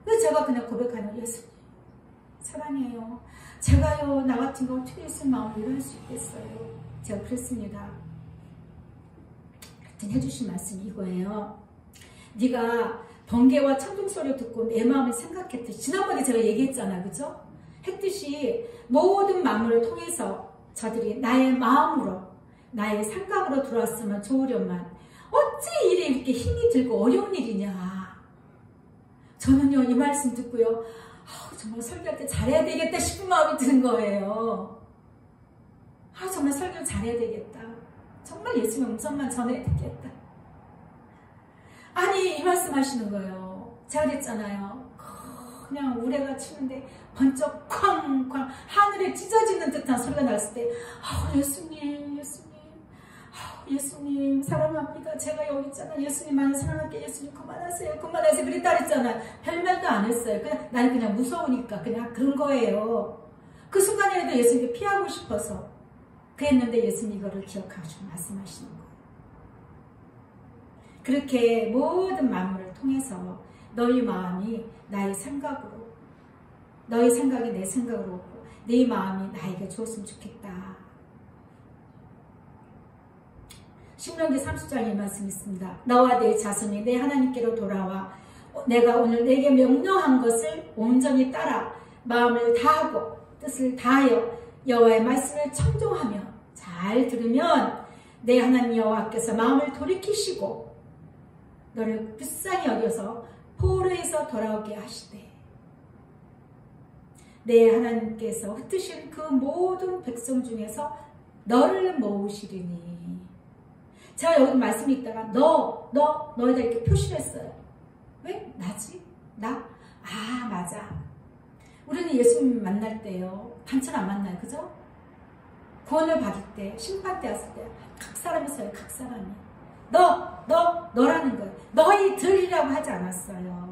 그래서 제가 그냥 고백하는 예수님 사랑해요. 제가요 나 같은 거 어떻게 예수님 마음을 위로할 수 있겠어요? 제가 그랬습니다. 하여튼 해주신 말씀이 이거예요. 네가 번개와 천둥 소리 듣고 내 마음을 생각했듯이 지난번에 제가 얘기했잖아. 그죠? 했듯이 모든 만물을 통해서 저들이 나의 마음으로 나의 생각으로 들어왔으면 좋으련만 어찌 일에 이렇게 힘이 들고 어려운 일이냐. 저는요 이 말씀 듣고요 정말 설교할 때 잘해야 되겠다 싶은 마음이 드는 거예요. 정말 설교 잘해야 되겠다. 정말 예수님 음성만 전해야 되겠다. 아니 이 말씀 하시는 거예요. 제가 그랬잖아요. 그냥 우레가 치는데 번쩍 쾅쾅 하늘에 찢어지는 듯한 소리가 났을 때 예수님 예수님 사랑합니다. 제가 여기 있잖아요. 예수님만 사랑할게. 예수님 그만하세요. 그만하세요. 그랬다 그랬잖아요. 별말도 안 했어요. 나는 그냥 무서우니까 그냥 그런 거예요. 그 순간에라도 예수님께 피하고 싶어서 그랬는데 예수님 이거를 기억하시고 말씀하시는 거예요. 그렇게 모든 만물을 통해서 너희 마음이 나의 생각으로 너희 생각이 내 생각으로 오고 네 마음이 나에게 주었으면 좋겠다. 신명기 30장에 말씀이 있습니다. 너와 내 자손이 내 하나님께로 돌아와 내가 오늘 내게 명령한 것을 온전히 따라 마음을 다하고 뜻을 다하여 여호와의 말씀을 청종하며 잘 들으면 내 하나님 여호와께서 마음을 돌이키시고 너를 불쌍히 여겨서 포로에서 돌아오게 하시되 내 하나님께서 흩으신 그 모든 백성 중에서 너를 모으시리니. 제가 여기 말씀이 있다가 너에다 이렇게 표시를 했어요. 왜? 나지? 나? 맞아. 우리는 예수님 만날 때요 단체로 안 만나요. 그죠? 구원을 받을 때 심판 때 왔을 때 각 사람이 있어요. 각 사람이. 너라는 거예요. 너희들이라고 하지 않았어요.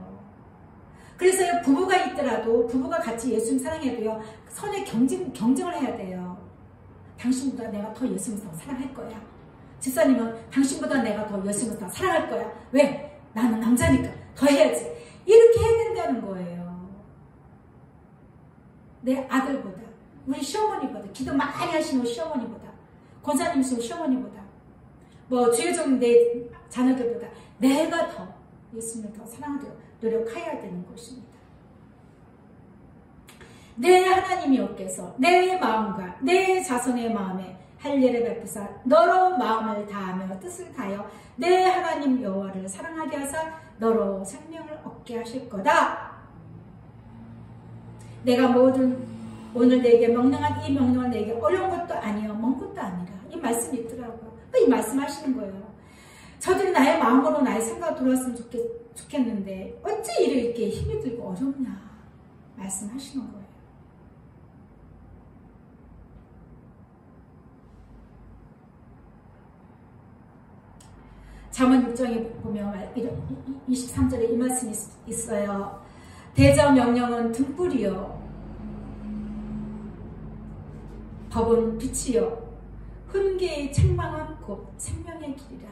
그래서 부부가 있더라도 부부가 같이 예수님 사랑해도요 선의 경쟁을 해야 돼요. 당신보다 내가 더 예수님 사랑할 거야. 집사님은 당신보다 내가 더 예수님을 더 사랑할 거야. 왜? 나는 남자니까 더 해야지. 이렇게 해야 된다는 거예요. 내 아들보다 우리 시어머니보다 기도 많이 하시는 시어머니보다 권사님이신 시어머니보다 주여종 내 자녀들보다 내가 더 예수님을 더 사랑하도록 노력해야 되는 것입니다. 내 하나님 여호와께서 내 마음과 내 자손의 마음에 할례를 베푸사 너로 마음을 다하며 뜻을 다하여 내 하나님 여호와를 사랑하게 하사 너로 생명을 얻게 하실 거다. 내가 오늘 내게 명령한 이 명령은 내게 어려운 것도 아니요 먼 것도 아니라 이 말씀이 있더라고요. 이 말씀 하시는 거예요. 저들이 나의 마음으로 나의 생각으로 돌아왔으면 좋겠는데 어찌 이렇게 힘이 들고 어렵냐 말씀하시는 거예요. 잠언 6장에 보면 23절에 이 말씀이 있어요. 대저 명령은 등불이요 법은 빛이요 훈계의 책망은 곧 생명의 길이라.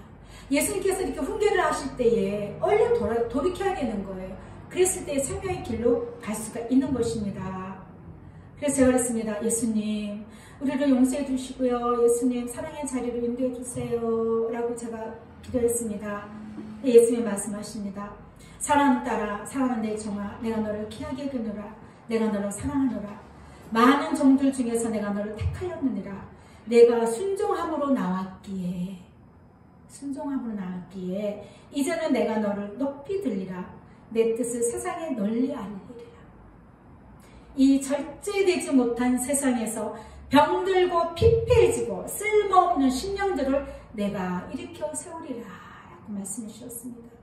예수님께서 이렇게 훈계를 하실 때에 얼른 돌이켜야 되는 거예요. 그랬을 때 생명의 길로 갈 수가 있는 것입니다. 그래서 제가 그랬습니다. 예수님 우리를 용서해 주시고요. 예수님 사랑의 자리로 인도해 주세요 라고 제가 기도했습니다. 예수님이 말씀하십니다. 사랑하는 딸아 사랑하는 내 종아 내가 너를 귀하게 여기노라. 내가 너를 사랑하노라. 많은 종들 중에서 내가 너를 택하였느니라. 내가 순종함으로 나왔기에 이제는 내가 너를 높이 들리라. 내 뜻을 세상에 널리 알리리라. 이 절제되지 못한 세상에서 병들고 피폐해지고 쓸모없는 심령들을 내가 일으켜 세우리라 라고 말씀해 주셨습니다.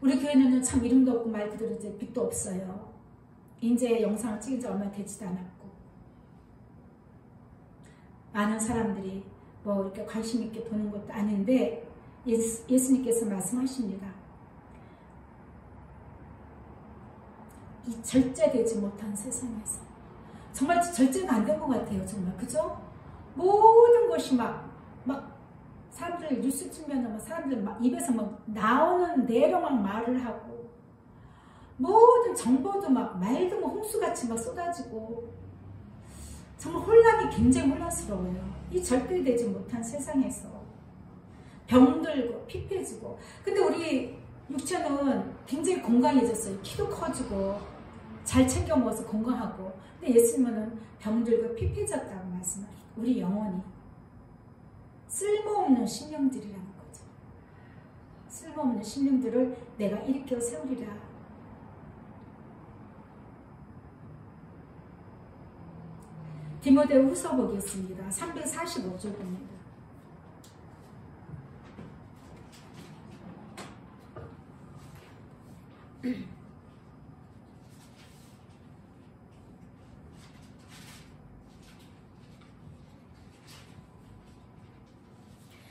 우리 교회는 참 이름도 없고 말 그대로 이제 빛도 없어요. 이제 영상을 찍은 지 얼마 되지도 않았고 많은 사람들이 뭐 이렇게 관심 있게 보는 것도 아닌데 예수님께서 말씀하십니다. 이 절제되지 못한 세상에서 정말 절제가 안 된 것 같아요. 정말 그죠? 모든 것이 막 사람들 뉴스 찍으면 사람들 막 입에서 막 나오는 대로 막 말을 하고 모든 정보도 막 말도 뭐 홍수같이 막 쏟아지고 정말 혼란이 굉장히 혼란스러워요. 이 절대되지 못한 세상에서 병들고 피폐해지고 근데 우리 육체는 굉장히 건강해졌어요. 키도 커지고 잘 챙겨 먹어서 건강하고 근데 예수님은 병들고 피폐해졌다고 말씀하셨어요. 우리 영혼이 쓸모없는 심령들이라는 거죠. 쓸모없는 심령들을 내가 일으켜 세우리라. 디모데 후서 보겠습니다. 345절 봅니다.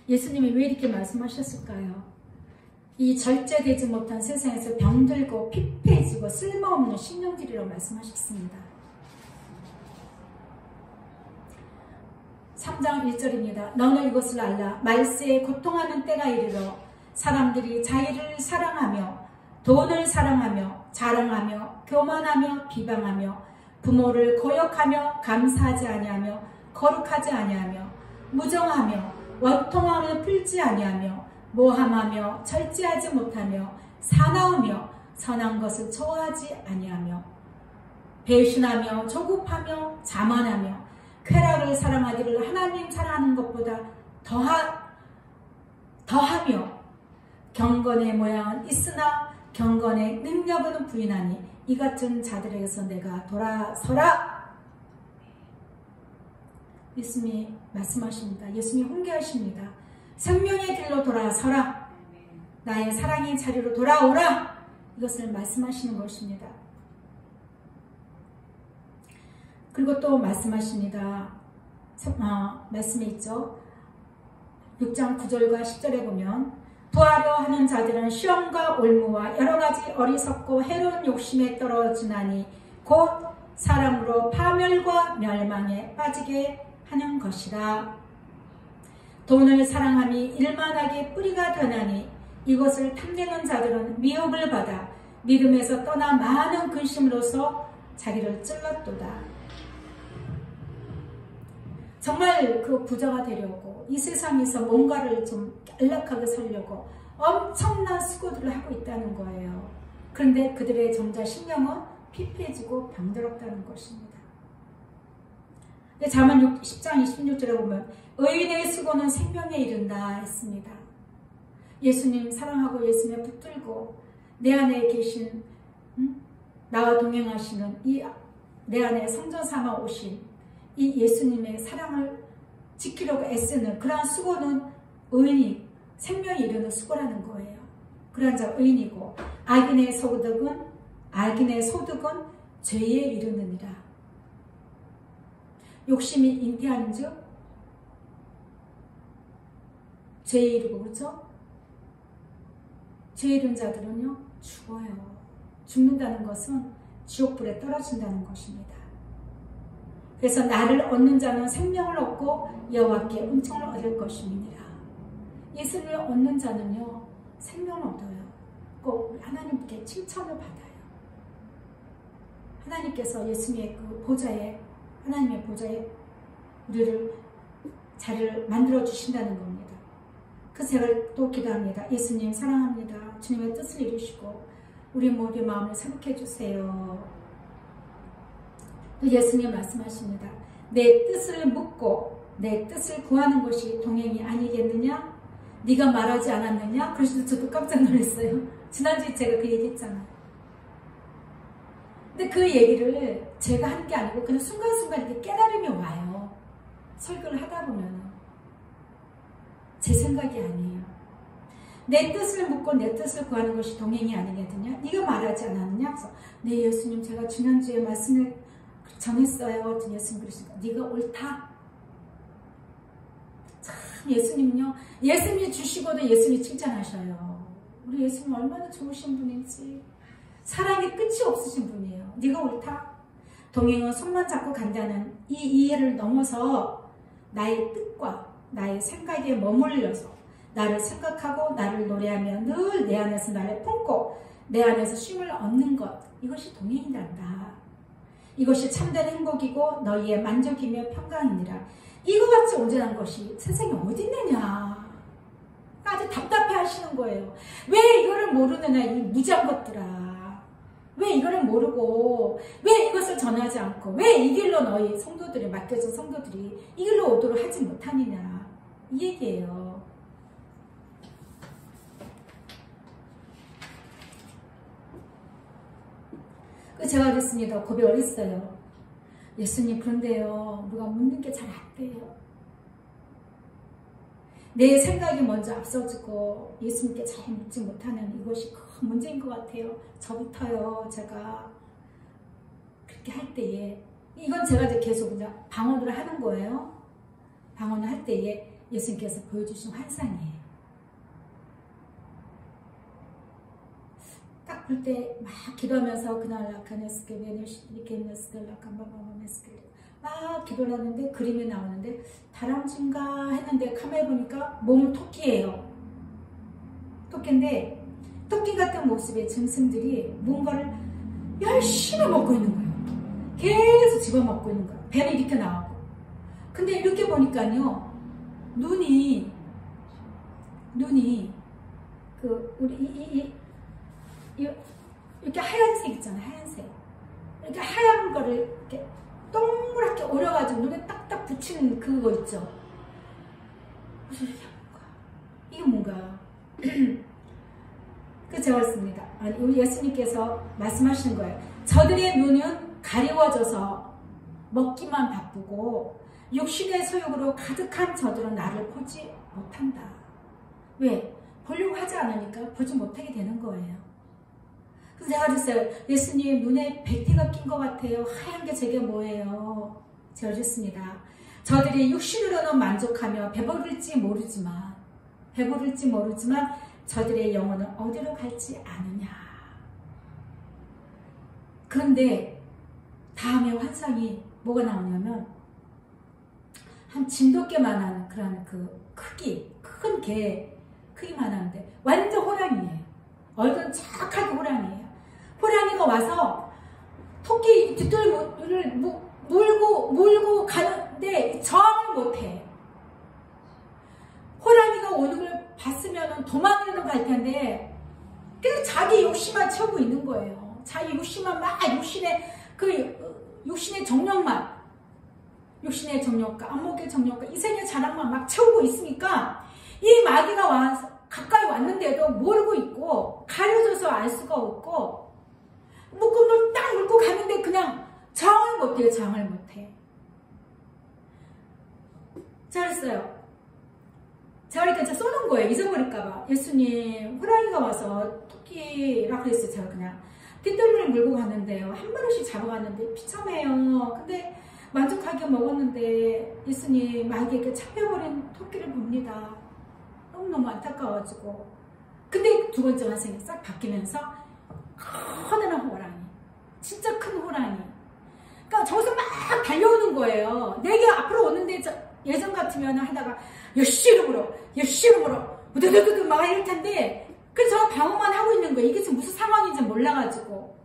예수님이 왜 이렇게 말씀하셨을까요? 이 절제되지 못한 세상에서 병들고 피폐해지고 쓸모없는 심령들이라고 말씀하셨습니다. 3장 1절입니다. 너는 이것을 알라. 말세에 고통하는 때가 이르러 사람들이 자기를 사랑하며 돈을 사랑하며 자랑하며 교만하며 비방하며 부모를 거역하며 감사하지 아니하며 거룩하지 아니하며 무정하며 원통함을 풀지 아니하며 모함하며 절제하지 못하며 사나우며 선한 것을 좋아하지 아니하며 배신하며 조급하며 자만하며 쾌락을 사랑하기를 하나님 사랑하는 것보다 더하며 경건의 모양은 있으나 경건의 능력은 부인하니 이 같은 자들에게서 내가 돌아서라. 예수님이 말씀하십니다. 예수님이 훈계하십니다. 생명의 길로 돌아서라. 나의 사랑의 자리로 돌아오라. 이것을 말씀하시는 것입니다. 그리고 또 말씀하십니다. 말씀에 있죠. 6장 9절과 10절에 보면 부하려 하는 자들은 시험과 올무와 여러가지 어리석고 해로운 욕심에 떨어지나니 곧 사람으로 파멸과 멸망에 빠지게 하는 것이라. 돈을 사랑함이 일만하게 뿌리가 되나니 이것을 탐내는 자들은 미혹을 받아 믿음에서 떠나 많은 근심으로써 자기를 찔렀도다. 정말 그 부자가 되려고 이 세상에서 뭔가를 좀 안락하게 살려고 엄청난 수고들을 하고 있다는 거예요. 그런데 그들의 정작 심령은 피폐해지고 병들었다는 것입니다. 자만 10장 26절에 보면 의인의 수고는 생명에 이른다 했습니다. 예수님 사랑하고 예수님에 붙들고 내 안에 계신 나와 동행하시는 이 내 안에 성전 삼아 오신 이 예수님의 사랑을 지키려고 애쓰는 그러한 수고는 의인이 생명에 이르는 수고라는 거예요. 그러한 자 의인이고 악인의 소득은 죄에 이르느니라. 욕심이 잉태하는 즉 죄에 이르고 그렇죠? 죄에 이른 자들은요 죽어요. 죽는다는 것은 지옥불에 떨어진다는 것입니다. 그래서 나를 얻는 자는 생명을 얻고 여호와께 은총을 얻을 것임이니라. 예수를 얻는 자는요 생명을 얻어요. 꼭 하나님께 칭찬을 받아요. 하나님께서 예수님의 그 보좌에 하나님의 보좌에 우리를 자리를 만들어 주신다는 겁니다. 그래서 제가 또 기도합니다. 예수님 사랑합니다. 주님의 뜻을 이루시고 우리 모두의 마음을 새롭게 해주세요. 또 예수님 말씀하십니다. 내 뜻을 묻고 내 뜻을 구하는 것이 동행이 아니겠느냐? 네가 말하지 않았느냐? 그래서 저도 깜짝 놀랐어요. 지난주에 제가 그 얘기 했잖아요. 근데 그 얘기를 제가 한 게 아니고 그냥 순간순간 이렇게 깨달음이 와요. 설교를 하다 보면 제 생각이 아니에요. 내 뜻을 묻고 내 뜻을 구하는 것이 동행이 아니거든요. 네가 말하지 않았느냐? 그래서 네 예수님, 제가 지난주에 말씀을 전했어요. 예수님 그러시니까 네가 옳다. 참 예수님은요, 예수님이 주시고도 예수님이 칭찬하셔요. 우리 예수님 얼마나 좋으신 분인지, 사랑이 끝이 없으신 분이에요. 네가 옳다. 동행은 손만 잡고 간다는 이 이해를 넘어서 나의 뜻과 나의 생각에 머물려서 나를 생각하고 나를 노래하며 늘 내 안에서 나를 품고 내 안에서 쉼을 얻는 것, 이것이 동행이란다. 이것이 참된 행복이고 너희의 만족이며 평강이니라. 이거 같이 온전한 것이 세상에 어디 있느냐. 아주 답답해 하시는 거예요. 왜 이거를 모르느냐, 이 무지한 것들아. 왜 이거를 모르고 왜 이것을 전하지 않고 왜 이 길로 너희 성도들이, 맡겨진 성도들이 이 길로 오도록 하지 못하느냐, 이 얘기예요. 제가 그랬습니다. 고백을 했어요. 예수님, 그런데요, 우리가 묻는 게 잘 안 돼요. 내 생각이 먼저 앞서지고 예수님께 잘 묻지 못하는 이것이 큰 문제인 것 같아요. 저부터요, 제가 그렇게 할 때에, 이건 제가 이제 계속 이제 방언을 하는 거예요. 방언을 할 때에 예수님께서 보여주신 환상이에요. 딱 볼 때 막 기도하면서 그날 라카네스케 베네시리케네스케 라카마마마네스케 막 기도를 하는데 그림이 나오는데 다람쥐인가 했는데 카메라 보니까 몸은 토끼예요. 토끼인데 토끼 같은 모습의 짐승들이 뭔가를 열심히 먹고 있는 거예요. 계속 집어먹고 있는 거예요. 배는 이렇게 나오고. 근데 이렇게 보니까요, 눈이 그 우리 이렇게 하얀색 있잖아요. 하얀색. 이렇게 하얀 거를 이렇게 동그랗게 오려가지고 눈에 딱딱 붙이는 그거 있죠. 그래서 이게 뭔가 그 제가 했습니다. 아니, 우리 예수님께서 말씀하시는 거예요. 저들의 눈은 가리워져서 먹기만 바쁘고 육신의 소욕으로 가득한 저들은 나를 보지 못한다. 왜? 보려고 하지 않으니까 보지 못하게 되는 거예요. 그래서 제가 그랬어요. 예수님, 눈에 백태가 낀 것 같아요. 하얀 게 제게 뭐예요? 제가 그랬습니다. 저들이 육신으로는 만족하며 배부를지 모르지만 저들의 영혼은 어디로 갈지 아느냐. 그런데 다음에 환상이 뭐가 나오냐면 한 진돗개만한 그런 그 큰 개 크기만한데 완전 호랑이에요. 얼굴은 착하게 호랑이에요. 호랑이가 와서 토끼 뒷덜미를 몰고 가는데 저항을 못해. 호랑이가 오는 걸 봤으면 도망으로 갈 텐데 계속 자기 욕심만 채우고 있는 거예요. 자기 욕심만 막 육신의 정욕만, 육신의 정욕과 안목의 정욕과 이생의 자랑만 막 채우고 있으니까 이 마귀가 와서 가까이 왔는데도 모르고 있고 가려져서 알 수가 없고 묶음을 딱 물고 가는데 그냥 저항을 못해요. 저항을 못해. 잘했어요. 제가 이렇게 쏘는 거예요. 잊어버릴까봐. 예수님, 호랑이가 와서 토끼라 그랬어요. 제가 그냥 뒷덜미를 물고 갔는데요. 한 마리씩 잡아갔는데 비참해요. 근데 만족하게 먹었는데 예수님, 마귀에게 잡혀버린 토끼를 봅니다. 너무너무 안타까워가지고. 근데 두 번째 환상이 싹 바뀌면서 커다란 호랑이, 진짜 큰 호랑이. 그러니까 저기서 막 달려오는 거예요. 내게 앞으로 오는데 예전 같으면 하다가 열시름으로 우드드드드 막 이럴 텐데, 그래서 저 방어만 하고 있는 거예요. 이게 지금 무슨 상황인지 몰라가지고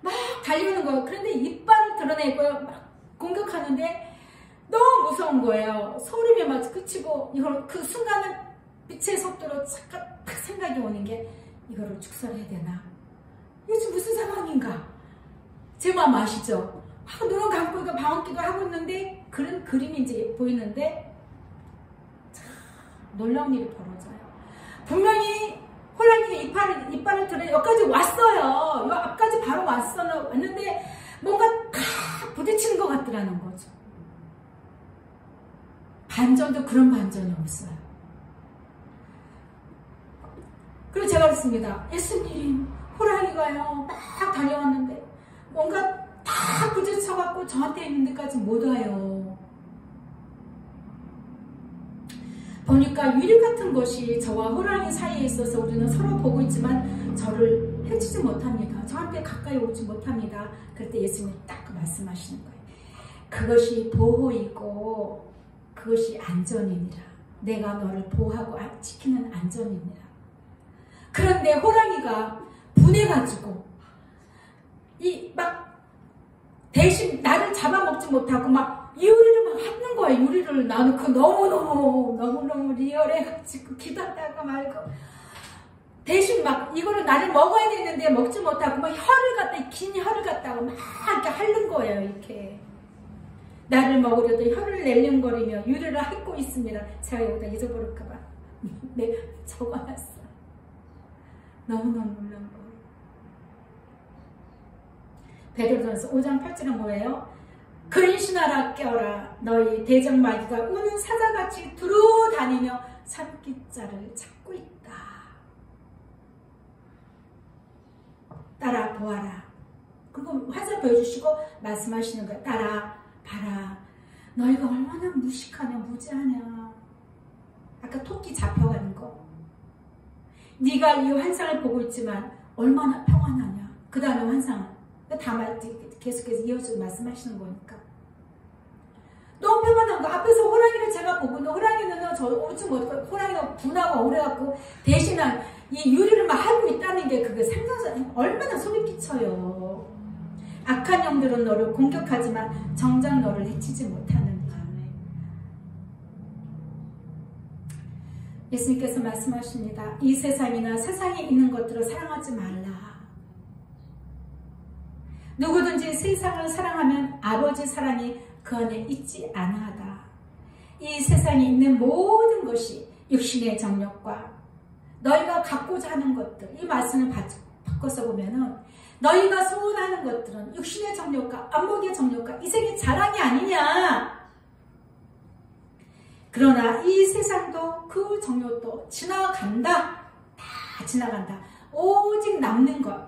막 달려오는 거예요. 그런데 이빨을 드러내고 막 공격하는데 너무 무서운 거예요. 소름이 막 그치고 이걸 그 순간은 빛의 속도로 딱 생각이 오는 게, 이거를 축설해야 되나? 이게 지금 무슨 상황인가? 제 마음 아시죠? 막 눈을 감고 방언기도 하고 있는데 그런 그림이 이제 보이는데 참 놀라운 일이 벌어져요. 분명히 호랑이가 이빨을 들어 여기까지 왔어요. 요 앞까지 바로 왔는데 뭔가 탁 부딪히는 것 같더라는 거죠. 반전도 그런 반전이 없어요. 그리고 제가 그랬습니다. 예수님, 호랑이가요 막 달려왔는데 뭔가 탁 부딪혀갖고 저한테 있는 데까지 못 와요. 보니까 유리 같은 것이 저와 호랑이 사이에 있어서 우리는 서로 보고 있지만 저를 해치지 못합니다. 저한테 가까이 오지 못합니다. 그럴 때 예수님이 딱 말씀하시는 거예요. 그것이 보호이고 그것이 안전이니라. 내가 너를 보호하고 지키는 안전이니라. 그런데 호랑이가 분해가지고 막 대신 나를 잡아먹지 못하고 막 유리를 막 하는 거예요. 유리를. 나는 그 너무너무 리얼해가지고 기다다가 말고 대신 막 이거를 나를 먹어야 되는데 먹지 못하고 막 긴 혀를 갖다가 막 이렇게 핥는 거예요. 이렇게 나를 먹으려도 혀를 낼름거리며 유리를 핥고 있습니다. 제가 여기다 잊어버릴까봐 적어놨어요. 너무너무 놀란 거예요. 베드로전서 5장 8절은 뭐예요? 근신하라 깨어라. 너희 대적마귀가 우는 사자같이 두루다니며 삼키자를 찾고 있다. 따라 보아라. 그리고 화살 보여주시고 말씀하시는 거예요. 따라 봐라. 너희가 얼마나 무식하냐 무지하냐. 아까 토끼 잡혀가는 거. 네가 이 환상을 보고 있지만 얼마나 평안하냐. 그 다음에 환상은 다 계속해서 이어서 말씀하시는 거니까. 너무 평안한 거. 앞에서 호랑이를 제가 보고 있는데 호랑이는 저 오지 못하고 호랑이가 분하고 억울해갖고 대신한 이 유리를 막 하고 있다는 게 그게 상상상 얼마나 소리 끼쳐요. 악한 영들은 너를 공격하지만 정작 너를 해치지 못하는가. 예수님께서 말씀하십니다. 이 세상이나 세상에 있는 것들을 사랑하지 말라. 누구든지 세상을 사랑하면 아버지 사랑이 그 안에 있지 아니하다. 이 세상에 있는 모든 것이 육신의 정욕과 너희가 갖고자 하는 것들, 이 말씀을 바꿔서 보면은 너희가 소원하는 것들은 육신의 정욕과 안목의 정욕과 이 세상의 자랑이 아니냐. 그러나 이 세상도 그 정욕도 지나간다. 다 지나간다. 오직 남는 것.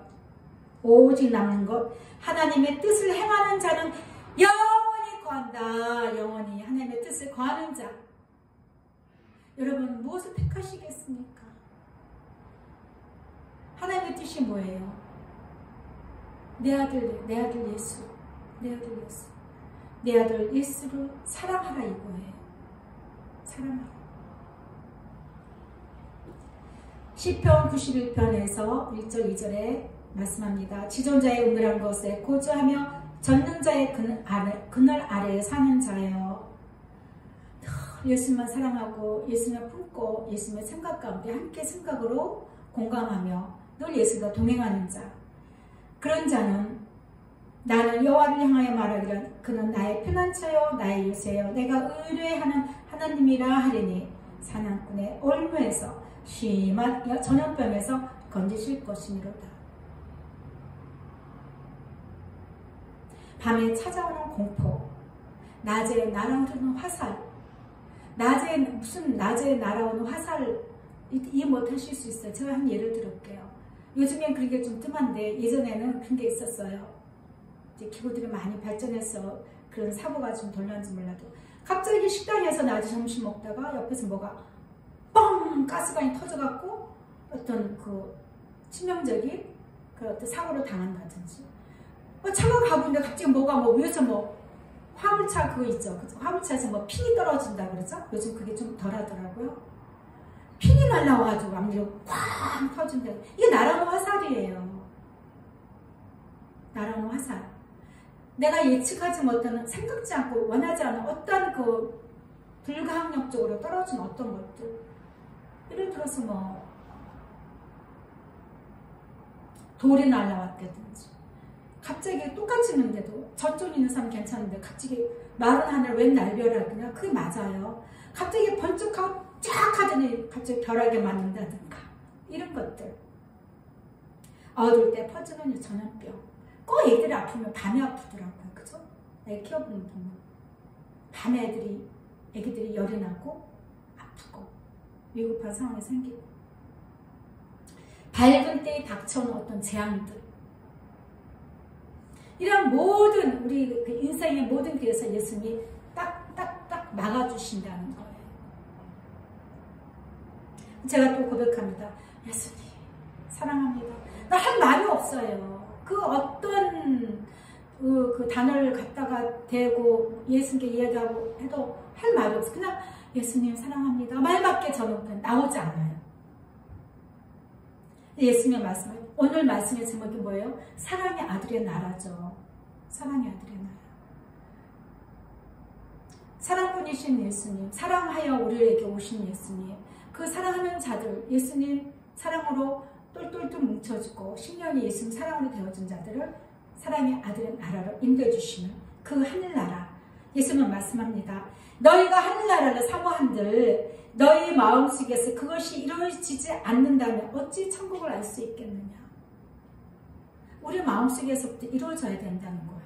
하나님의 뜻을 행하는 자는 영원히 거한다. 영원히 하나님의 뜻을 거하는 자. 여러분 무엇을 택하시겠습니까? 하나님의 뜻이 뭐예요? 내 아들 예수. 내 아들 예수를 사랑하라 이거예요. 사랑하라. 시편 91편에서 1절 2절에 말씀합니다. 지존자의 은밀한 것에 고주하며 전능자의 그늘 아래에 사는 자여. 예수님만 사랑하고 예수님을 품고 예수님의 생각 가운데 함께 생각으로 공감하며 늘 예수님과 동행하는 자. 그런 자는 나는 여호와를 향하여 말하기를 그는 나의 피난처요 나의 요새요 내가 의뢰하는 하나님이라 하리니 사냥꾼의 올무에서 심한 전염병에서 건지실 것이니로다. 밤에 찾아오는 공포, 낮에 날아오는 화살, 낮에 날아오는 화살 이해 못하실 수 있어요. 제가 한 예를 들을게요. 요즘엔 그런 게 좀 뜸한데 예전에는 그런 게 있었어요. 이제 기구들이 많이 발전해서 그런 사고가 좀 덜 난지 몰라도 갑자기 식당에서 낮에 점심 먹다가 옆에서 뭐가 뻥 가스관이 터져갖고 어떤 그 치명적인 그 어떤 사고를 당한다든지 차가 가고 있는데 갑자기 뭐가 위에서 화물차 그거 있죠. 화물차에서 핀이 떨어진다 그러죠. 요즘 그게 좀 덜 하더라고요. 핀이 날라와가지고 앞뒤로 쾅 터진다. 이게 날아오는 화살이에요. 날아오는 화살. 내가 예측하지 못하는, 생각지 않고 원하지 않은 어떤 그 불가항력적으로 떨어진 어떤 것들. 예를 들어서 돌이 날라왔다든지 갑자기 똑같이 있는데도 저쪽 있는 사람 괜찮은데 갑자기 마른 하늘 웬 날벼락이냐. 그게 맞아요. 갑자기 번쩍하고 쫙 하더니 갑자기 벼락에 맞는다든가 이런 것들. 어두울 때 퍼지는 전염병. 꼭 애들이 아프면 밤에 아프더라고요. 그죠? 애 키워보면 보면 밤에 애기들이 열이 나고 아프고 위급한 상황이 생기고 밝은 때에 닥쳐오는 어떤 재앙들, 이런 모든 우리 그 인생의 모든 길에서 예수님이 딱 막아주신다는 거예요. 제가 또 고백합니다. 예수님 사랑합니다. 나 할 말이 없어요. 그 어떤 그 단어를 갖다가 대고 예수님께 이야기하고 해도 할 말이 없어. 그냥 예수님 사랑합니다. 말밖에 저는 나오지 않아요. 예수님의 말씀, 오늘 말씀의 제목이 뭐예요? 사랑의 아들의 나라죠. 사랑의 아들의 나라. 사랑꾼이신 예수님, 사랑하여 우리에게 오신 예수님, 그 사랑하는 자들, 예수님 사랑으로 똘똘똘 뭉쳐지고 10년이 예수님 사랑으로 되어진 자들을 사랑의 아들의 나라로 인도해 주시는 그 하늘나라. 예수님은 말씀합니다. 너희가 하늘나라를 사모한들 너희 마음속에서 그것이 이루어지지 않는다면 어찌 천국을 알 수 있겠느냐. 우리 마음속에서부터 이루어져야 된다는 거예요.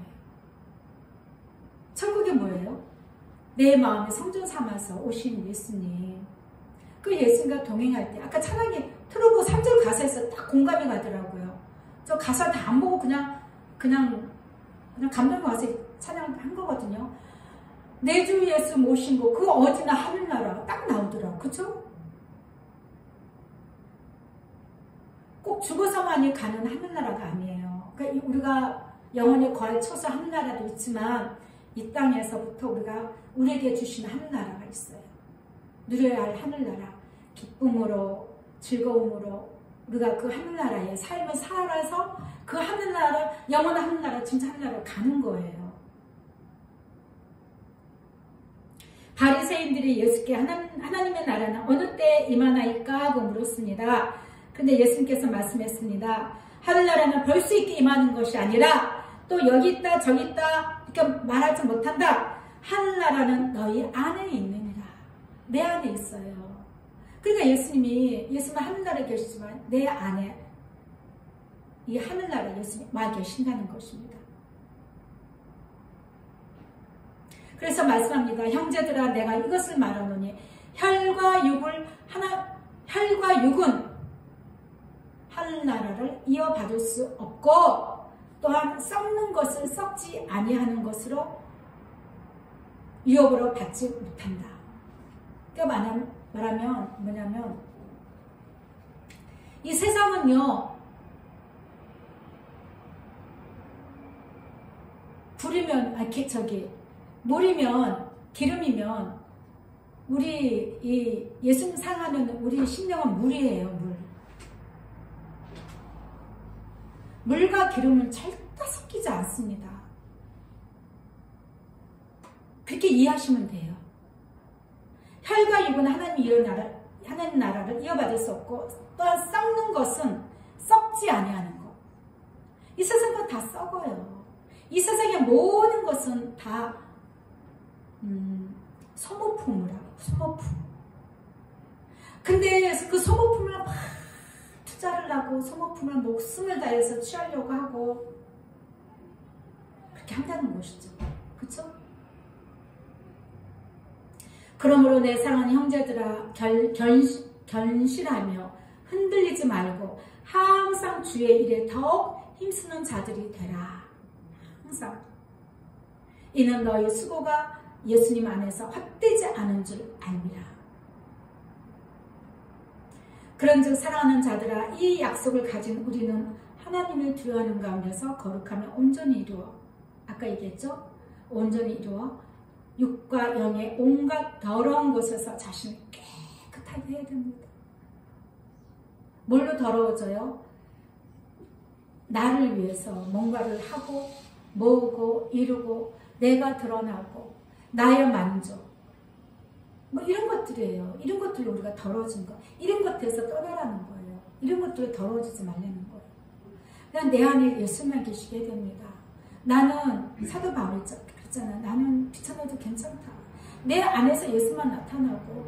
천국이 뭐예요? 내 마음에 성전 삼아서 오신 예수님. 그 예수님과 동행할 때 아까 찬양이 틀어보고 3절 가사에서 딱 공감이 가더라고요. 저 가사 다 안 보고 그냥 감동이 와서 찬양한 거거든요. 내 주 예수 모신 거 그 어디나 하늘나라 딱 나오더라고요. 그쵸? 꼭 죽어서만이 가는 하늘나라가 아니에요. 그러니까 우리가 영원히 거할 처소 하늘나라도 있지만 이 땅에서부터 우리에게 주신 하늘나라가 있어요. 누려야 할 하늘나라. 기쁨으로 즐거움으로 우리가 그 하늘나라의 삶을 살아서 그 하늘나라, 영원한 하늘나라, 진짜 하늘나라로 가는 거예요. 바리새인들이 예수께 하나님의 나라는 어느 때 임하나이까 하고 물었습니다. 근데 예수님께서 말씀했습니다. 하늘나라는 볼 수 있게 임하는 것이 아니라 또 여기 있다 저기 있다 이렇게 말하지 못한다. 하늘나라는 너희 안에 있느니라. 내 안에 있어요. 그러니까 예수님은 하늘나라에 계시지만 내 안에 이 하늘나라에 예수님이 와 계신다는 것입니다. 그래서 말씀합니다. 형제들아 내가 이것을 말하노니 혈과 육은 하늘나라를 이어받을 수 없고 또한 썩는 것을 썩지 아니하는 것으로 유업으로 받지 못한다. 그러니까 말하면 뭐냐면 이 세상은요 물이면 기름이면 우리 이 예수님 사랑하는 우리 심령은 물이에요. 물과 기름은 절대 섞이지 않습니다. 그렇게 이해하시면 돼요. 혈과 육은 하나님 나라를 이어받을 수 없고 또한 썩는 것은 썩지 아니하는 것. 이 세상은 다 썩어요. 이 세상의 모든 것은 다 소모품이라고. 소모품. 근데 그 소모품을 막 투자를 하고 소모품을 목숨을 다해서 취하려고 하고 그렇게 한다는 것이죠. 그렇죠? 그러므로 내 사랑하는 형제들아 견실하며 흔들리지 말고 항상 주의 일에 더욱 힘쓰는 자들이 되라. 항상. 이는 너희 수고가 예수님 안에서 헛되지 않은 줄 알미라. 그런즉 사랑하는 자들아 이 약속을 가진 우리는 하나님을 두려워하는 가운데서 거룩하며 온전히 이루어 아까 얘기했죠? 온전히 이루어 육과 영의 온갖 더러운 곳에서 자신을 깨끗하게 해야 됩니다. 뭘로 더러워져요? 나를 위해서 뭔가를 하고 모으고 이루고 내가 드러나고 나의 만족 뭐 이런 것들이에요. 이런 것들로 우리가 더러워진 거. 이런 것들에서 떠나라는 거예요. 이런 것들로 더러워지지 말라는 거예요. 그냥 내 안에 예수만 계시게 됩니다. 나는 사도 바울이 그랬잖아. 나는 귀찮아도 괜찮다. 내 안에서 예수만 나타나고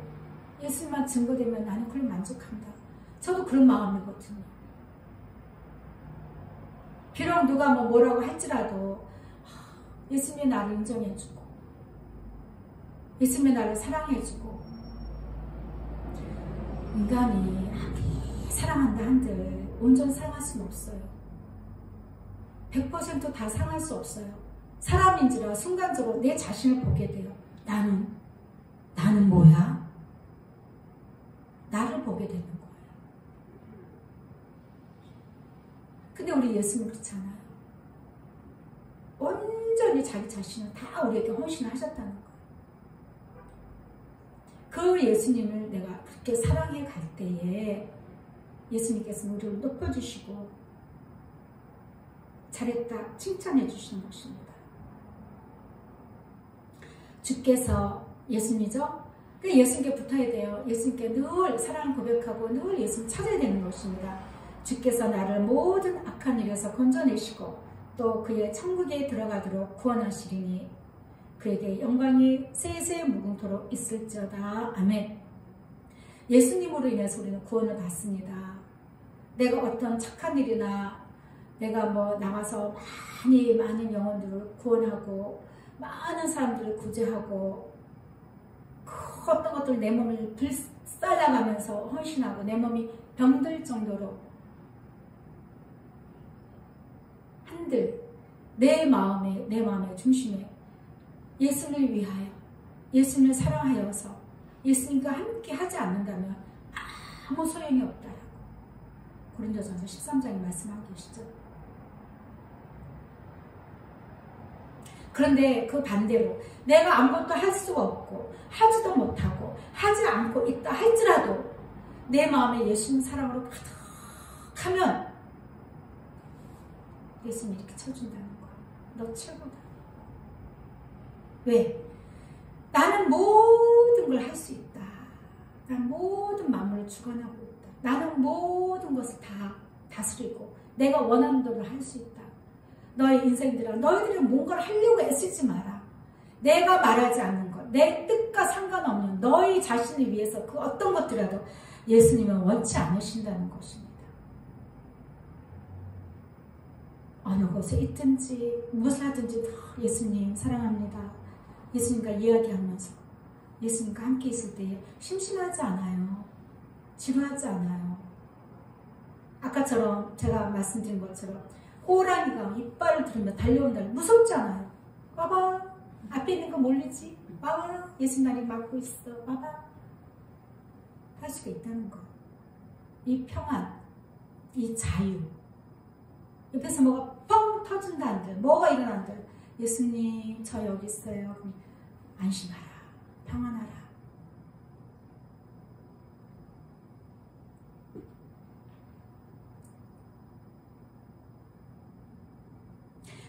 예수님만 증거되면 나는 그걸 만족한다. 저도 그런 마음이거든요. 비록 누가 뭐라고 할지라도 예수님이 나를 인정해주고 예수님이 나를 사랑해주고 인간이 사랑한다 한들 온전히 사랑할 수는 없어요. 100% 다 사랑할 수 없어요. 사람인지라 순간적으로 내 자신을 보게 돼요. 나는 뭐야? 나를 보게 되는 거예요. 근데 우리 예수님 그렇잖아요. 온전히 자기 자신을 다 우리에게 헌신하셨다는 거예요. 그 예수님을 내가 그렇게 사랑해 갈 때에 예수님께서 우리를 높여주시고 잘했다 칭찬해 주시는 것입니다. 주께서 예수님이죠? 예수님께 붙어야 돼요. 예수님께 늘 사랑을 고백하고 늘 예수님 찾아야 되는 것입니다. 주께서 나를 모든 악한 일에서 건져내시고 또 그의 천국에 들어가도록 구원하시리니 그에게 영광이 세세 무궁토록 있을지어다. 아멘. 예수님으로 인해서 우리는 구원을 받습니다. 내가 어떤 착한 일이나 내가 나가서 많은 영혼들을 구원하고 많은 사람들을 구제하고 어떤 것들 내 몸을 불살라가면서 헌신하고 내 몸이 병들 정도로 한들 내 마음의 중심에 예수님을 위하여 예수님을 사랑하여서 예수님과 함께 하지 않는다면 아무 소용이 없다라고 고린도전서 13장에 말씀하고 계시죠. 그런데 그 반대로 내가 아무것도 할 수가 없고 하지도 못하고 하지 않고 있다 할지라도 내 마음에 예수님 사랑으로 가득하면 예수님이 이렇게 쳐준다는 거야. 너 최고다. 왜? 나는 모든 걸 할 수 있다. 난 모든 만물을 주관하고 있다. 나는 모든 것을 다 다스리고 내가 원하는 대로 할 수 있다. 너의 인생들아, 너희들이 뭔가를 하려고 애쓰지 마라. 내가 말하지 않는 것, 내 뜻과 상관없는 너희 자신을 위해서 그 어떤 것들이라도 예수님은 원치 않으신다는 것입니다. 어느 곳에 있든지 무엇을 하든지 예수님 사랑합니다. 예수님과 이야기하면서 예수님과 함께 있을 때 심심하지 않아요. 지루하지 않아요. 아까처럼 제가 말씀드린 것처럼 호랑이가 이빨을 들으면 달려온다면 무섭지 않아요. 봐봐. 앞에 있는 거 모르지? 봐봐. 예수님 나를 막고 있어. 봐봐. 할 수가 있다는 거. 이 평안, 이 자유. 옆에서 뭐가 뻥 터진다 한들, 뭐가 일어난들. 예수님 저 여기 있어요. 그럼 안심하라. 평안하라.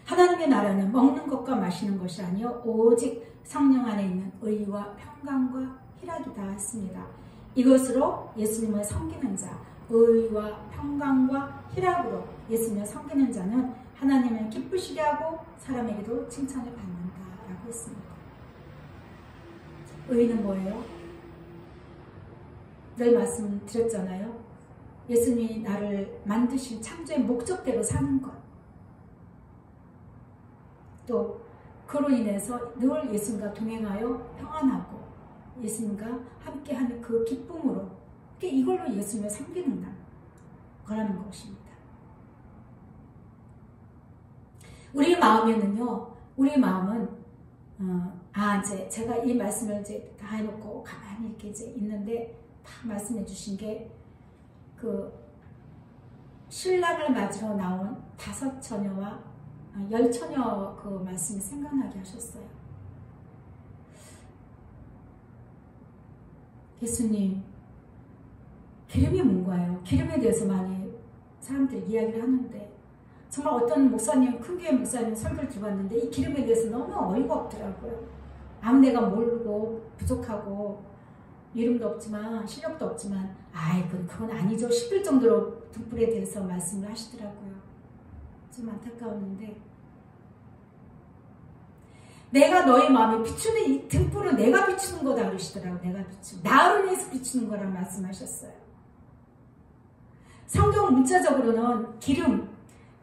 하나님의 나라는 먹는 것과 마시는 것이 아니요 오직 성령 안에 있는 의와 평강과 희락이다 했습니다. 이것으로 예수님을 섬기는 자, 의와 평강과 희락으로 예수님을 섬기는 자는 하나님을 기쁘시게 하고 사람에게도 칭찬을 받는다라고 했습니다. 의는 뭐예요? 늘 말씀드렸잖아요. 예수님이 나를 만드신 창조의 목적대로 사는 것. 또 그로 인해서 늘 예수님과 동행하여 평안하고 예수님과 함께하는 그 기쁨으로 이걸로 예수님을 섬기는 거라는 것입니다. 우리 마음에는요, 우리 마음은 이제 제가 이 말씀을 이제 다 해놓고 가만히 이렇게 이제 있는데 다 말씀해 주신 게 그 신랑을 맞으러 나온 5 처녀와 10 처녀 그 말씀이 생각나게 하셨어요. 예수님, 기름이 뭔가요? 기름에 대해서 많이 사람들이 이야기를 하는데 정말 어떤 목사님, 큰 교회 목사님 설교를 들어봤는데 이 기름에 대해서 너무 어이가 없더라고요. 아무 내가 모르고 부족하고 이름도 없지만 실력도 없지만 그건 아니죠 싶을 정도로 등불에 대해서 말씀을 하시더라고요. 좀 안타까웠는데 내가 너의 마음에 비추는 이 등불은 내가 비추는 거다 그러시더라고요. 내가 비추는, 나를 위해서 비추는 거라고 말씀하셨어요. 성경 문자적으로는 기름,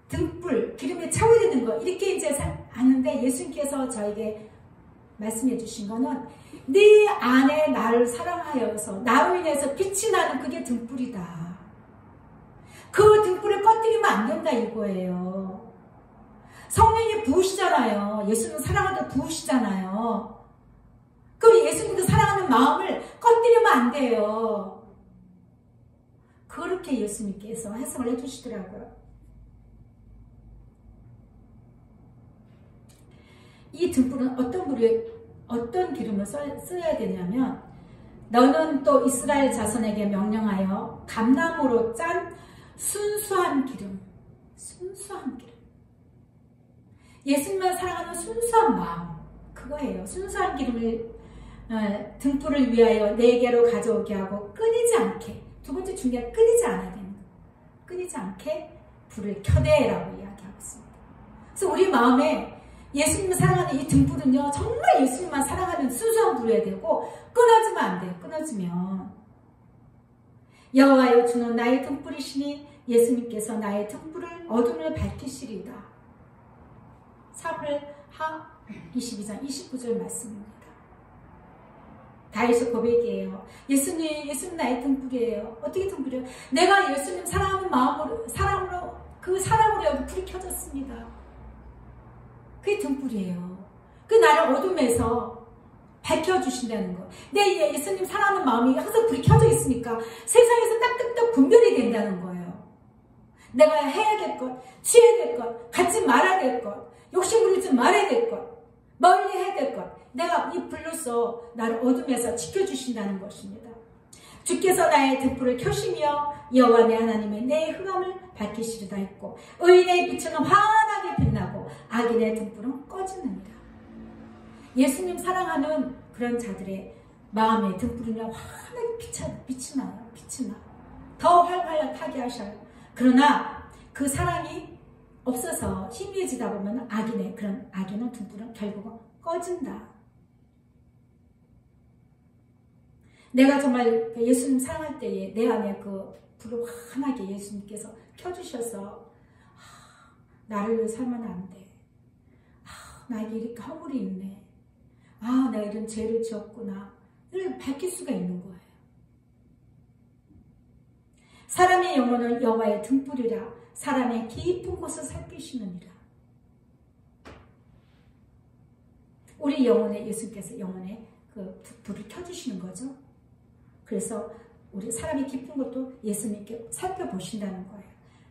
등불, 기름에 채워야 되는 거 이렇게 이제 아는데, 예수님께서 저에게 말씀해 주신 거는 네 안에 나를 사랑하여서 나로 인해서 빛이 나는 그게 등불이다. 그 등불을 꺼뜨리면 안 된다 이거예요. 성령이 부으시잖아요. 예수님 사랑할 때 부으시잖아요. 그 예수님도 사랑하는 마음을 꺼뜨리면 안 돼요. 그렇게 예수님께서 해석을 해주시더라고요. 이 등불은 어떤 기름을 써야 되냐면, 너는 또 이스라엘 자손에게 명령하여 감나무로 짠 순수한 기름, 순수한 기름. 예수님만 사랑하는 순수한 마음, 그거예요. 순수한 기름을 등불을 위하여 내게로 가져오게 하고 끊이지 않게, 두 번째 중요한 끊이지 않아야 되는 거, 끊이지 않게 불을 켜대라고 이야기하고 있습니다. 그래서 우리 마음에 예수님을 사랑하는 이 등불은요, 정말 예수님만 사랑하는 순수한 불이어야 되고, 끊어지면 안 돼요. 끊어지면. 여호와여 주는 나의 등불이시니 예수님께서 나의 등불을 어둠을 밝히시리이다. 사무엘하 22장 29절 말씀입니다. 다윗의 고백이에요. 예수님 나의 등불이에요. 어떻게 등불이에요? 내가 예수님 사랑하는 마음으로, 그 사랑으로 여기 불이 켜졌습니다. 그게 등불이에요. 그 나를 어둠에서 밝혀주신다는 거. 내 예수님 사랑하는 마음이 항상 불이 켜져 있으니까 세상에서 딱딱딱 분별이 된다는 거예요. 내가 해야 될 것, 취해야 될 것, 갖지 말아야 될 것, 욕심 부리지 말아야 될 것, 멀리 해야 될 것, 내가 이 불로써 나를 어둠에서 지켜주신다는 것입니다. 주께서 나의 등불을 켜시며 여호와 내 하나님의 내 흑암을 밝히시리다 했고, 의인의 빛은 환하게 빛나고 악인의 등불은 꺼지느니라. 예수님 사랑하는 그런 자들의 마음의 등불은요, 환하게 빛이 나요. 빛이 나. 더 활활하게 하셔요. 그러나 그 사랑이 없어서 희미해지다 보면 악인의 등불은 결국은 꺼진다. 내가 정말 예수님 사랑할 때에 내 안에 그 불을 환하게 예수님께서 켜주셔서, 나를 위해 살면 안 돼. 나에게 이렇게 허물이 있네. 내가 이런 죄를 지었구나. 이를 밝힐 수가 있는 거예요. 사람의 영혼은 여호와의 등불이라 사람의 깊은 곳을 살피시느니라. 우리 영혼에 예수님께서 영혼에 그 불을 켜주시는 거죠. 그래서 우리 사람이 깊은 것도 예수님께 살펴보신다는 거예요.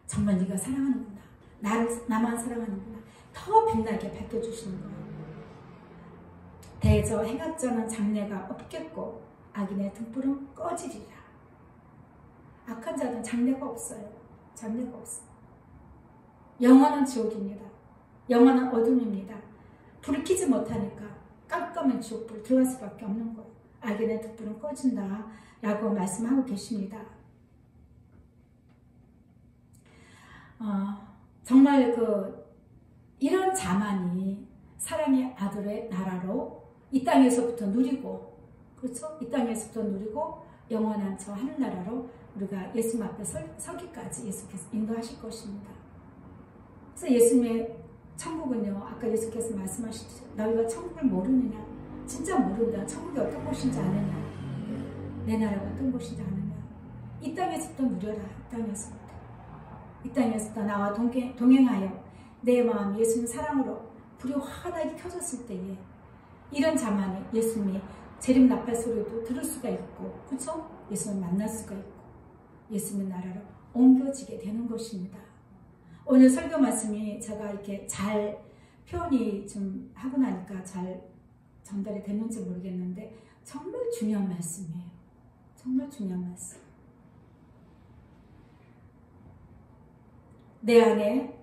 정말 네가 사랑하는구나. 나만 사랑하는구나. 더 빛나게 밝혀주시는 거예요. 대저 행악자는 장래가 없겠고 악인의 등불은 꺼지리라. 악한 자는 장래가 없어요. 장래가 없어요. 영원한 지옥입니다. 영원한 어둠입니다. 불을 켜지 못하니까 깜깜한 지옥불 들어갈 수밖에 없는 거예요. 악인의 등불은 꺼진다 라고 말씀하고 계십니다. 정말 이런 자만이 사랑의 아들의 나라로 이 땅에서부터 누리고, 그렇죠? 이 땅에서부터 누리고 영원한 저 하늘나라로 우리가 예수님 앞에 서기까지 예수께서 인도하실 것입니다. 그래서 예수님의 천국은요, 아까 예수께서 말씀하셨죠. 너희가 천국을 모르느냐? 진짜 모른다. 천국이 어떤 곳인지 아느냐? 내 나라가 어떤 곳인지 아느냐? 이 땅에서부터 누려라. 이 땅에서부터 나와 동행하여 내 마음 예수님 사랑으로 불이 환하게 켜졌을 때에 이런 자만이 예수님의 재림 나팔 소리도 들을 수가 있고, 그렇죠? 예수님 만날 수가 있고 예수님의 나라로 옮겨지게 되는 것입니다. 오늘 설교 말씀이 제가 이렇게 잘 표현이 좀 하고 나니까 잘 전달이 됐는지 모르겠는데 정말 중요한 말씀이에요. 정말 중요한 말씀. 내 안에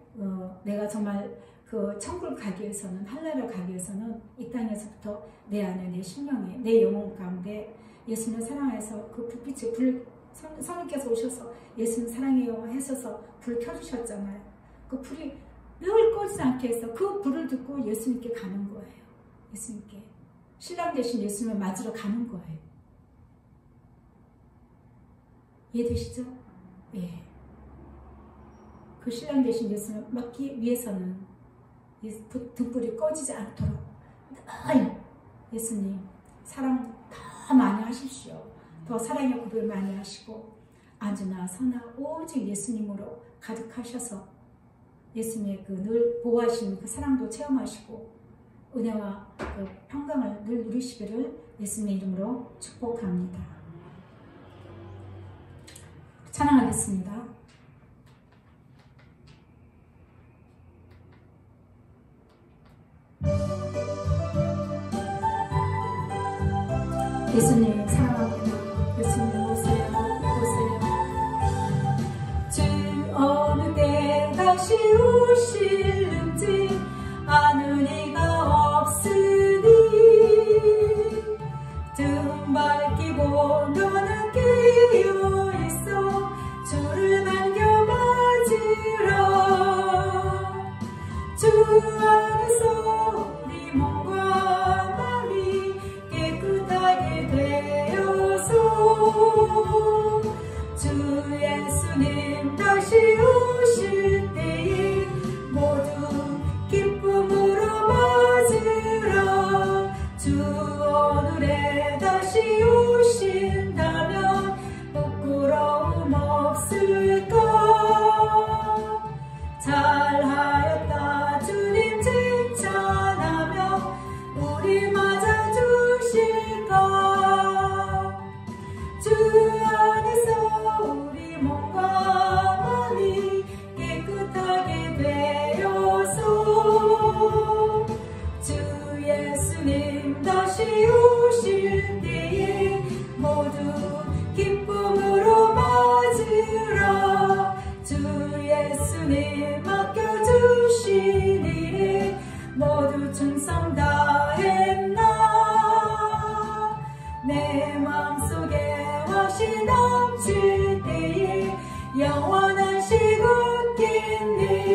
내가 정말 그 천국을 가기 위해서는, 하늘나라를 가기 위해서는 이 땅에서부터 내 안에, 내 심령에, 내 영혼 가운데 예수님을 사랑해서 그 불빛이 성령께서 오셔서 예수님 사랑해요 하셔서 불을 켜주셨잖아요. 그 불이 늘 꺼지지 않게 해서 그 불을 듣고 예수님께 가는 거예요. 예수님께. 신랑 되신 예수님을 맞으러 가는 거예요. 이해되시죠? 예. 그 신랑 되신 예수님을 맞기 위해서는 등불이 꺼지지 않도록 늘 예수님 사랑 더 많이 하십시오. 더 사랑의 고백을 많이 하시고 아주나 서나 오직 예수님으로 가득하셔서 예수님의 그 늘 보호하시는 그 사랑도 체험하시고 은혜와 그 평강을 늘 누리시기를 예수님의 이름으로 축복합니다. 찬양하겠습니다. 예수님 사랑합니다. 예수님 오세요. 오세요. 주 어느 때 다시 오실는지 아는 이가 없으니 등 밝히고 너는 깨어있어 주를 반겨 맞으라. 주 안에서 우리 몸과 마음이 깨끗하게 되어서 주 예수님 다시 오실 때에 모두 기쁨으로 맞으라. 주 오늘에 다시 오신다면 부끄러움 없을까. 잘하였다 주님 칭찬하며 우리 맞아주실까. 주 안에서 우리 몸과 마음이 깨끗하게 되어서 주 예수님 다시 오실 때에 모두 기쁨으로 맞으라. 주 예수님 맡겨주신 일에 모두 충성 다했나. 내 마음속에 화시 넘칠 때에 영원한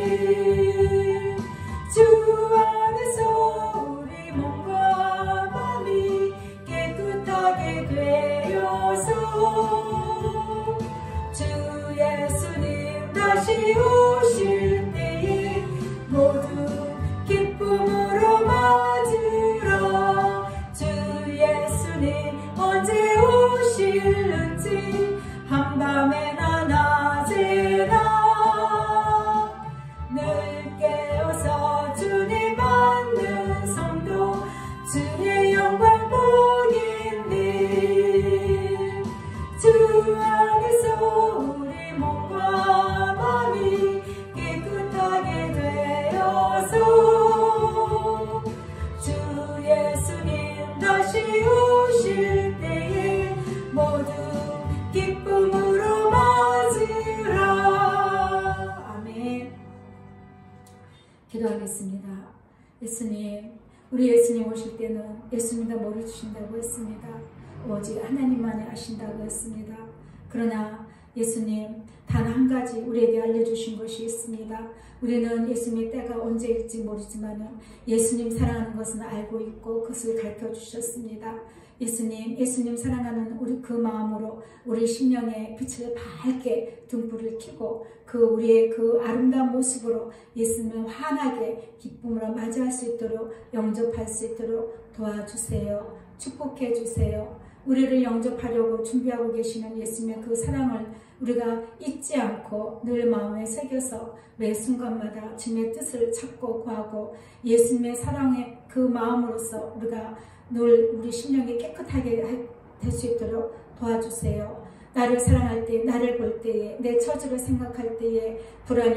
시곳겠네. 주 안에서 우리 몸과 마음이 깨끗하게 되어서 주 예수님 다시 오실 때에 모두 기쁨으로 맞으라. 주 예수님 언제 오실는지 한밤에나 낮에나 늘 깨어서 주님 받는 성도 주의 영광 보겠네. 주 안에서 우리 몸과 마음이 깨끗하게 되어서 주 예수님 다시 오실 때에 모두 기쁨으로 맞으라. 아멘. 기도하겠습니다. 예수님, 우리 예수님 오실 때는 예수님도 머리 주신다고 했습니다. 오직 하나님만이 아신다고 했습니다. 그러나 예수님 단 한 가지 우리에게 알려주신 것이 있습니다. 우리는 예수님의 때가 언제일지 모르지만 예수님 사랑하는 것은 알고 있고 그것을 가르쳐 주셨습니다. 예수님 사랑하는 우리 그 마음으로 우리 심령의 빛을 밝게 등불을 켜고 우리의 그 아름다운 모습으로 예수님을 환하게 기쁨으로 맞이할 수 있도록 영접할 수 있도록 도와주세요. 축복해 주세요. 우리를 영접하려고 준비하고 계시는 예수님의 그 사랑을 우리가 잊지 않고 늘 마음에 새겨서 매 순간마다 주님의 뜻을 찾고 구하고 예수님의 사랑의 그 마음으로서 우리가 늘 우리 심령이 깨끗하게 될 수 있도록 도와주세요. 나를 사랑할 때, 나를 볼 때에, 내 처지를 생각할 때에 불안이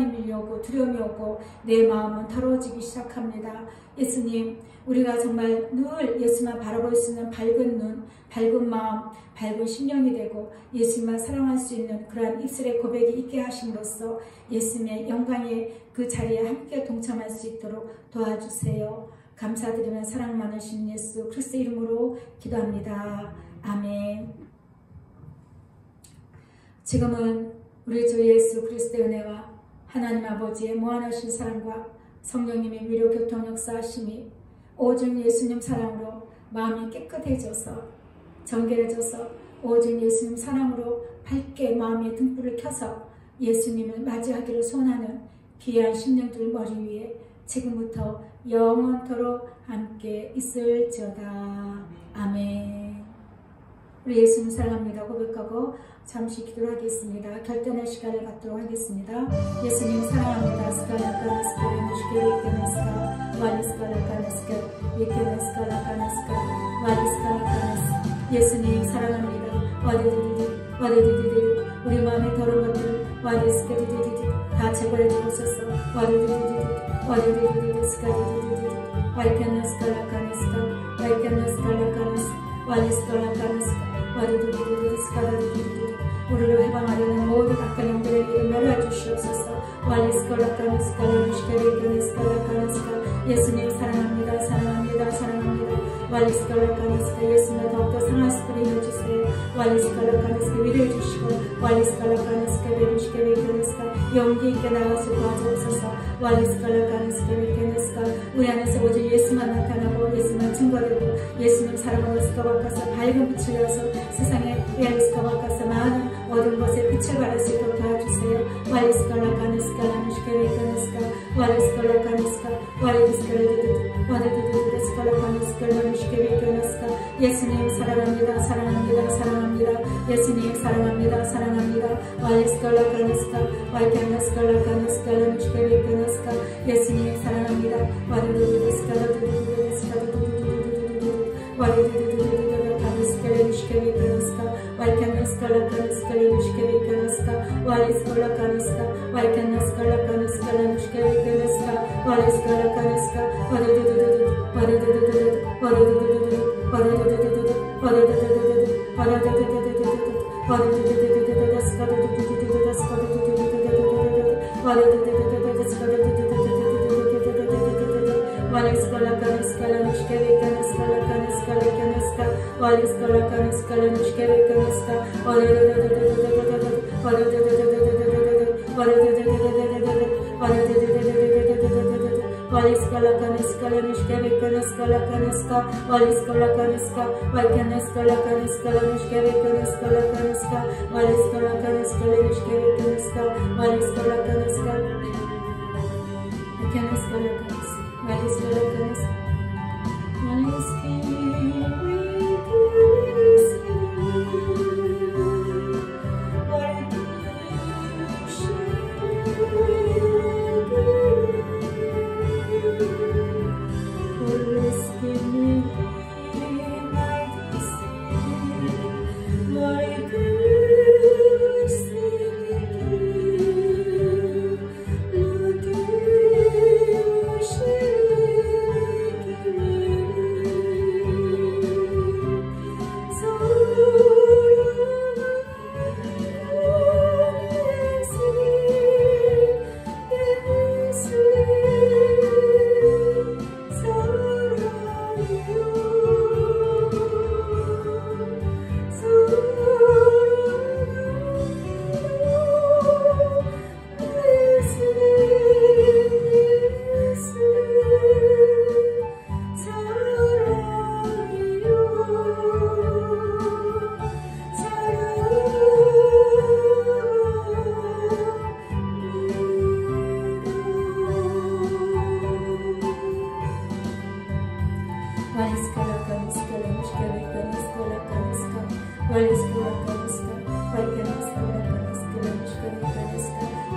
밀려오고 두려움이 오고 내 마음은 더러워지기 시작합니다. 예수님, 우리가 정말 늘 예수만 바라볼 수 있는 밝은 눈, 밝은 마음, 밝은 심령이 되고 예수님만 사랑할 수 있는 그러한 입술의 고백이 있게 하심으로써 예수님의 영광의 그 자리에 함께 동참할 수 있도록 도와주세요. 감사드리며 사랑 많으신 예수 그리스도 이름으로 기도합니다. 아멘. 지금은 우리 주 예수 그리스도의 은혜와 하나님 아버지의 무한하신 사랑과 성령님의 위로 교통 역사하심이 오직 예수님 사랑으로 마음이 깨끗해져서 정결해져서 오직 예수님 사랑으로 밝게 마음의 등불을 켜서 예수님을 맞이하기를 소원하는 귀한 심령들 머리 위에 지금부터 영원토록 함께 있을지어다. 아멘. 우리 예수님 사랑합니다 고백하고 잠시 기도를 하겠습니다. 결단의 시간을 갖도록 하겠습니다. 예수님 사랑합니다. 스칼라카나스카 무시케리케나스카 와리스칼라카나스카 예케나스칼라카나스카 와리스칼라카나스. 예수님 사랑합니다. 와르디디디 우리 마음에 더러운 것들 와리스케디디디 다 제거해 주옵소서. 와르디디디 스카디디디디 와이케나스칼라카나스카 와이케나스칼라카나스 와리스칼라카나스카 와르디디디 스카디디디 우리를 해방하려는 모든 악한 영들에게 멸하여 주시옵소서. 와리스칼라카나스카 무시케리케나스칼라카나스카. 예수님 사랑합니다. 사랑합니다. 사랑합니다. 와리스칼라카나스카. 예수님 더욱더 상할 스프링 해주세요. 와리스칼라카나스카 위로해 주시고 와리스칼라카나스카 베르시케리케나스카 용기 있게 나가서 도와주옵소서. 와리스칼라카나스카 베르케나스카 우리 안에서 오직 예수만 나타나고 예수만 증거되고 예수님 사랑으로 스카바카서 밝은 빛을 내어서 세상에 스카바카서 많은 어두운 곳에 빛을 발할 수 있도록 도와주세요. 와리스칼라카나스카 라무시케리케나스카 와리스칼라카나스카 와리스칼라카나스카 라무시케리케나스카. 예수님 사랑합니다. 사랑합니다. 사랑합니다. 예수님 사랑합니다. 사랑합니다. 와리스칼라카나스카 와이케나스칼라카나스카 라무시케리케나스카. 예수님 사랑합니다. 와리스칼라카나스카 와이케나스칼라카나스카 와리스칼라카나스카 와이케나스칼라카나스카 라무시케리케나스카 와리스칼라카나스카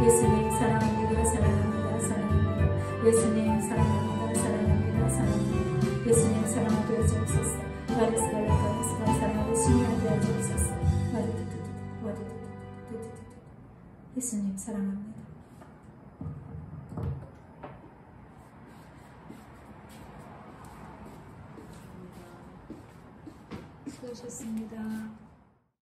예수님 사랑합니다. 사랑합니다. 사랑합니다. 예수님 사랑합니다. 사랑합니다. 사랑합니다. 예수님 사랑하게 주옵소서. 와리스칼라카나스카 사랑하고 신뢰하게 하옵소서. 예수님 사랑합니다. 수고하셨습니다.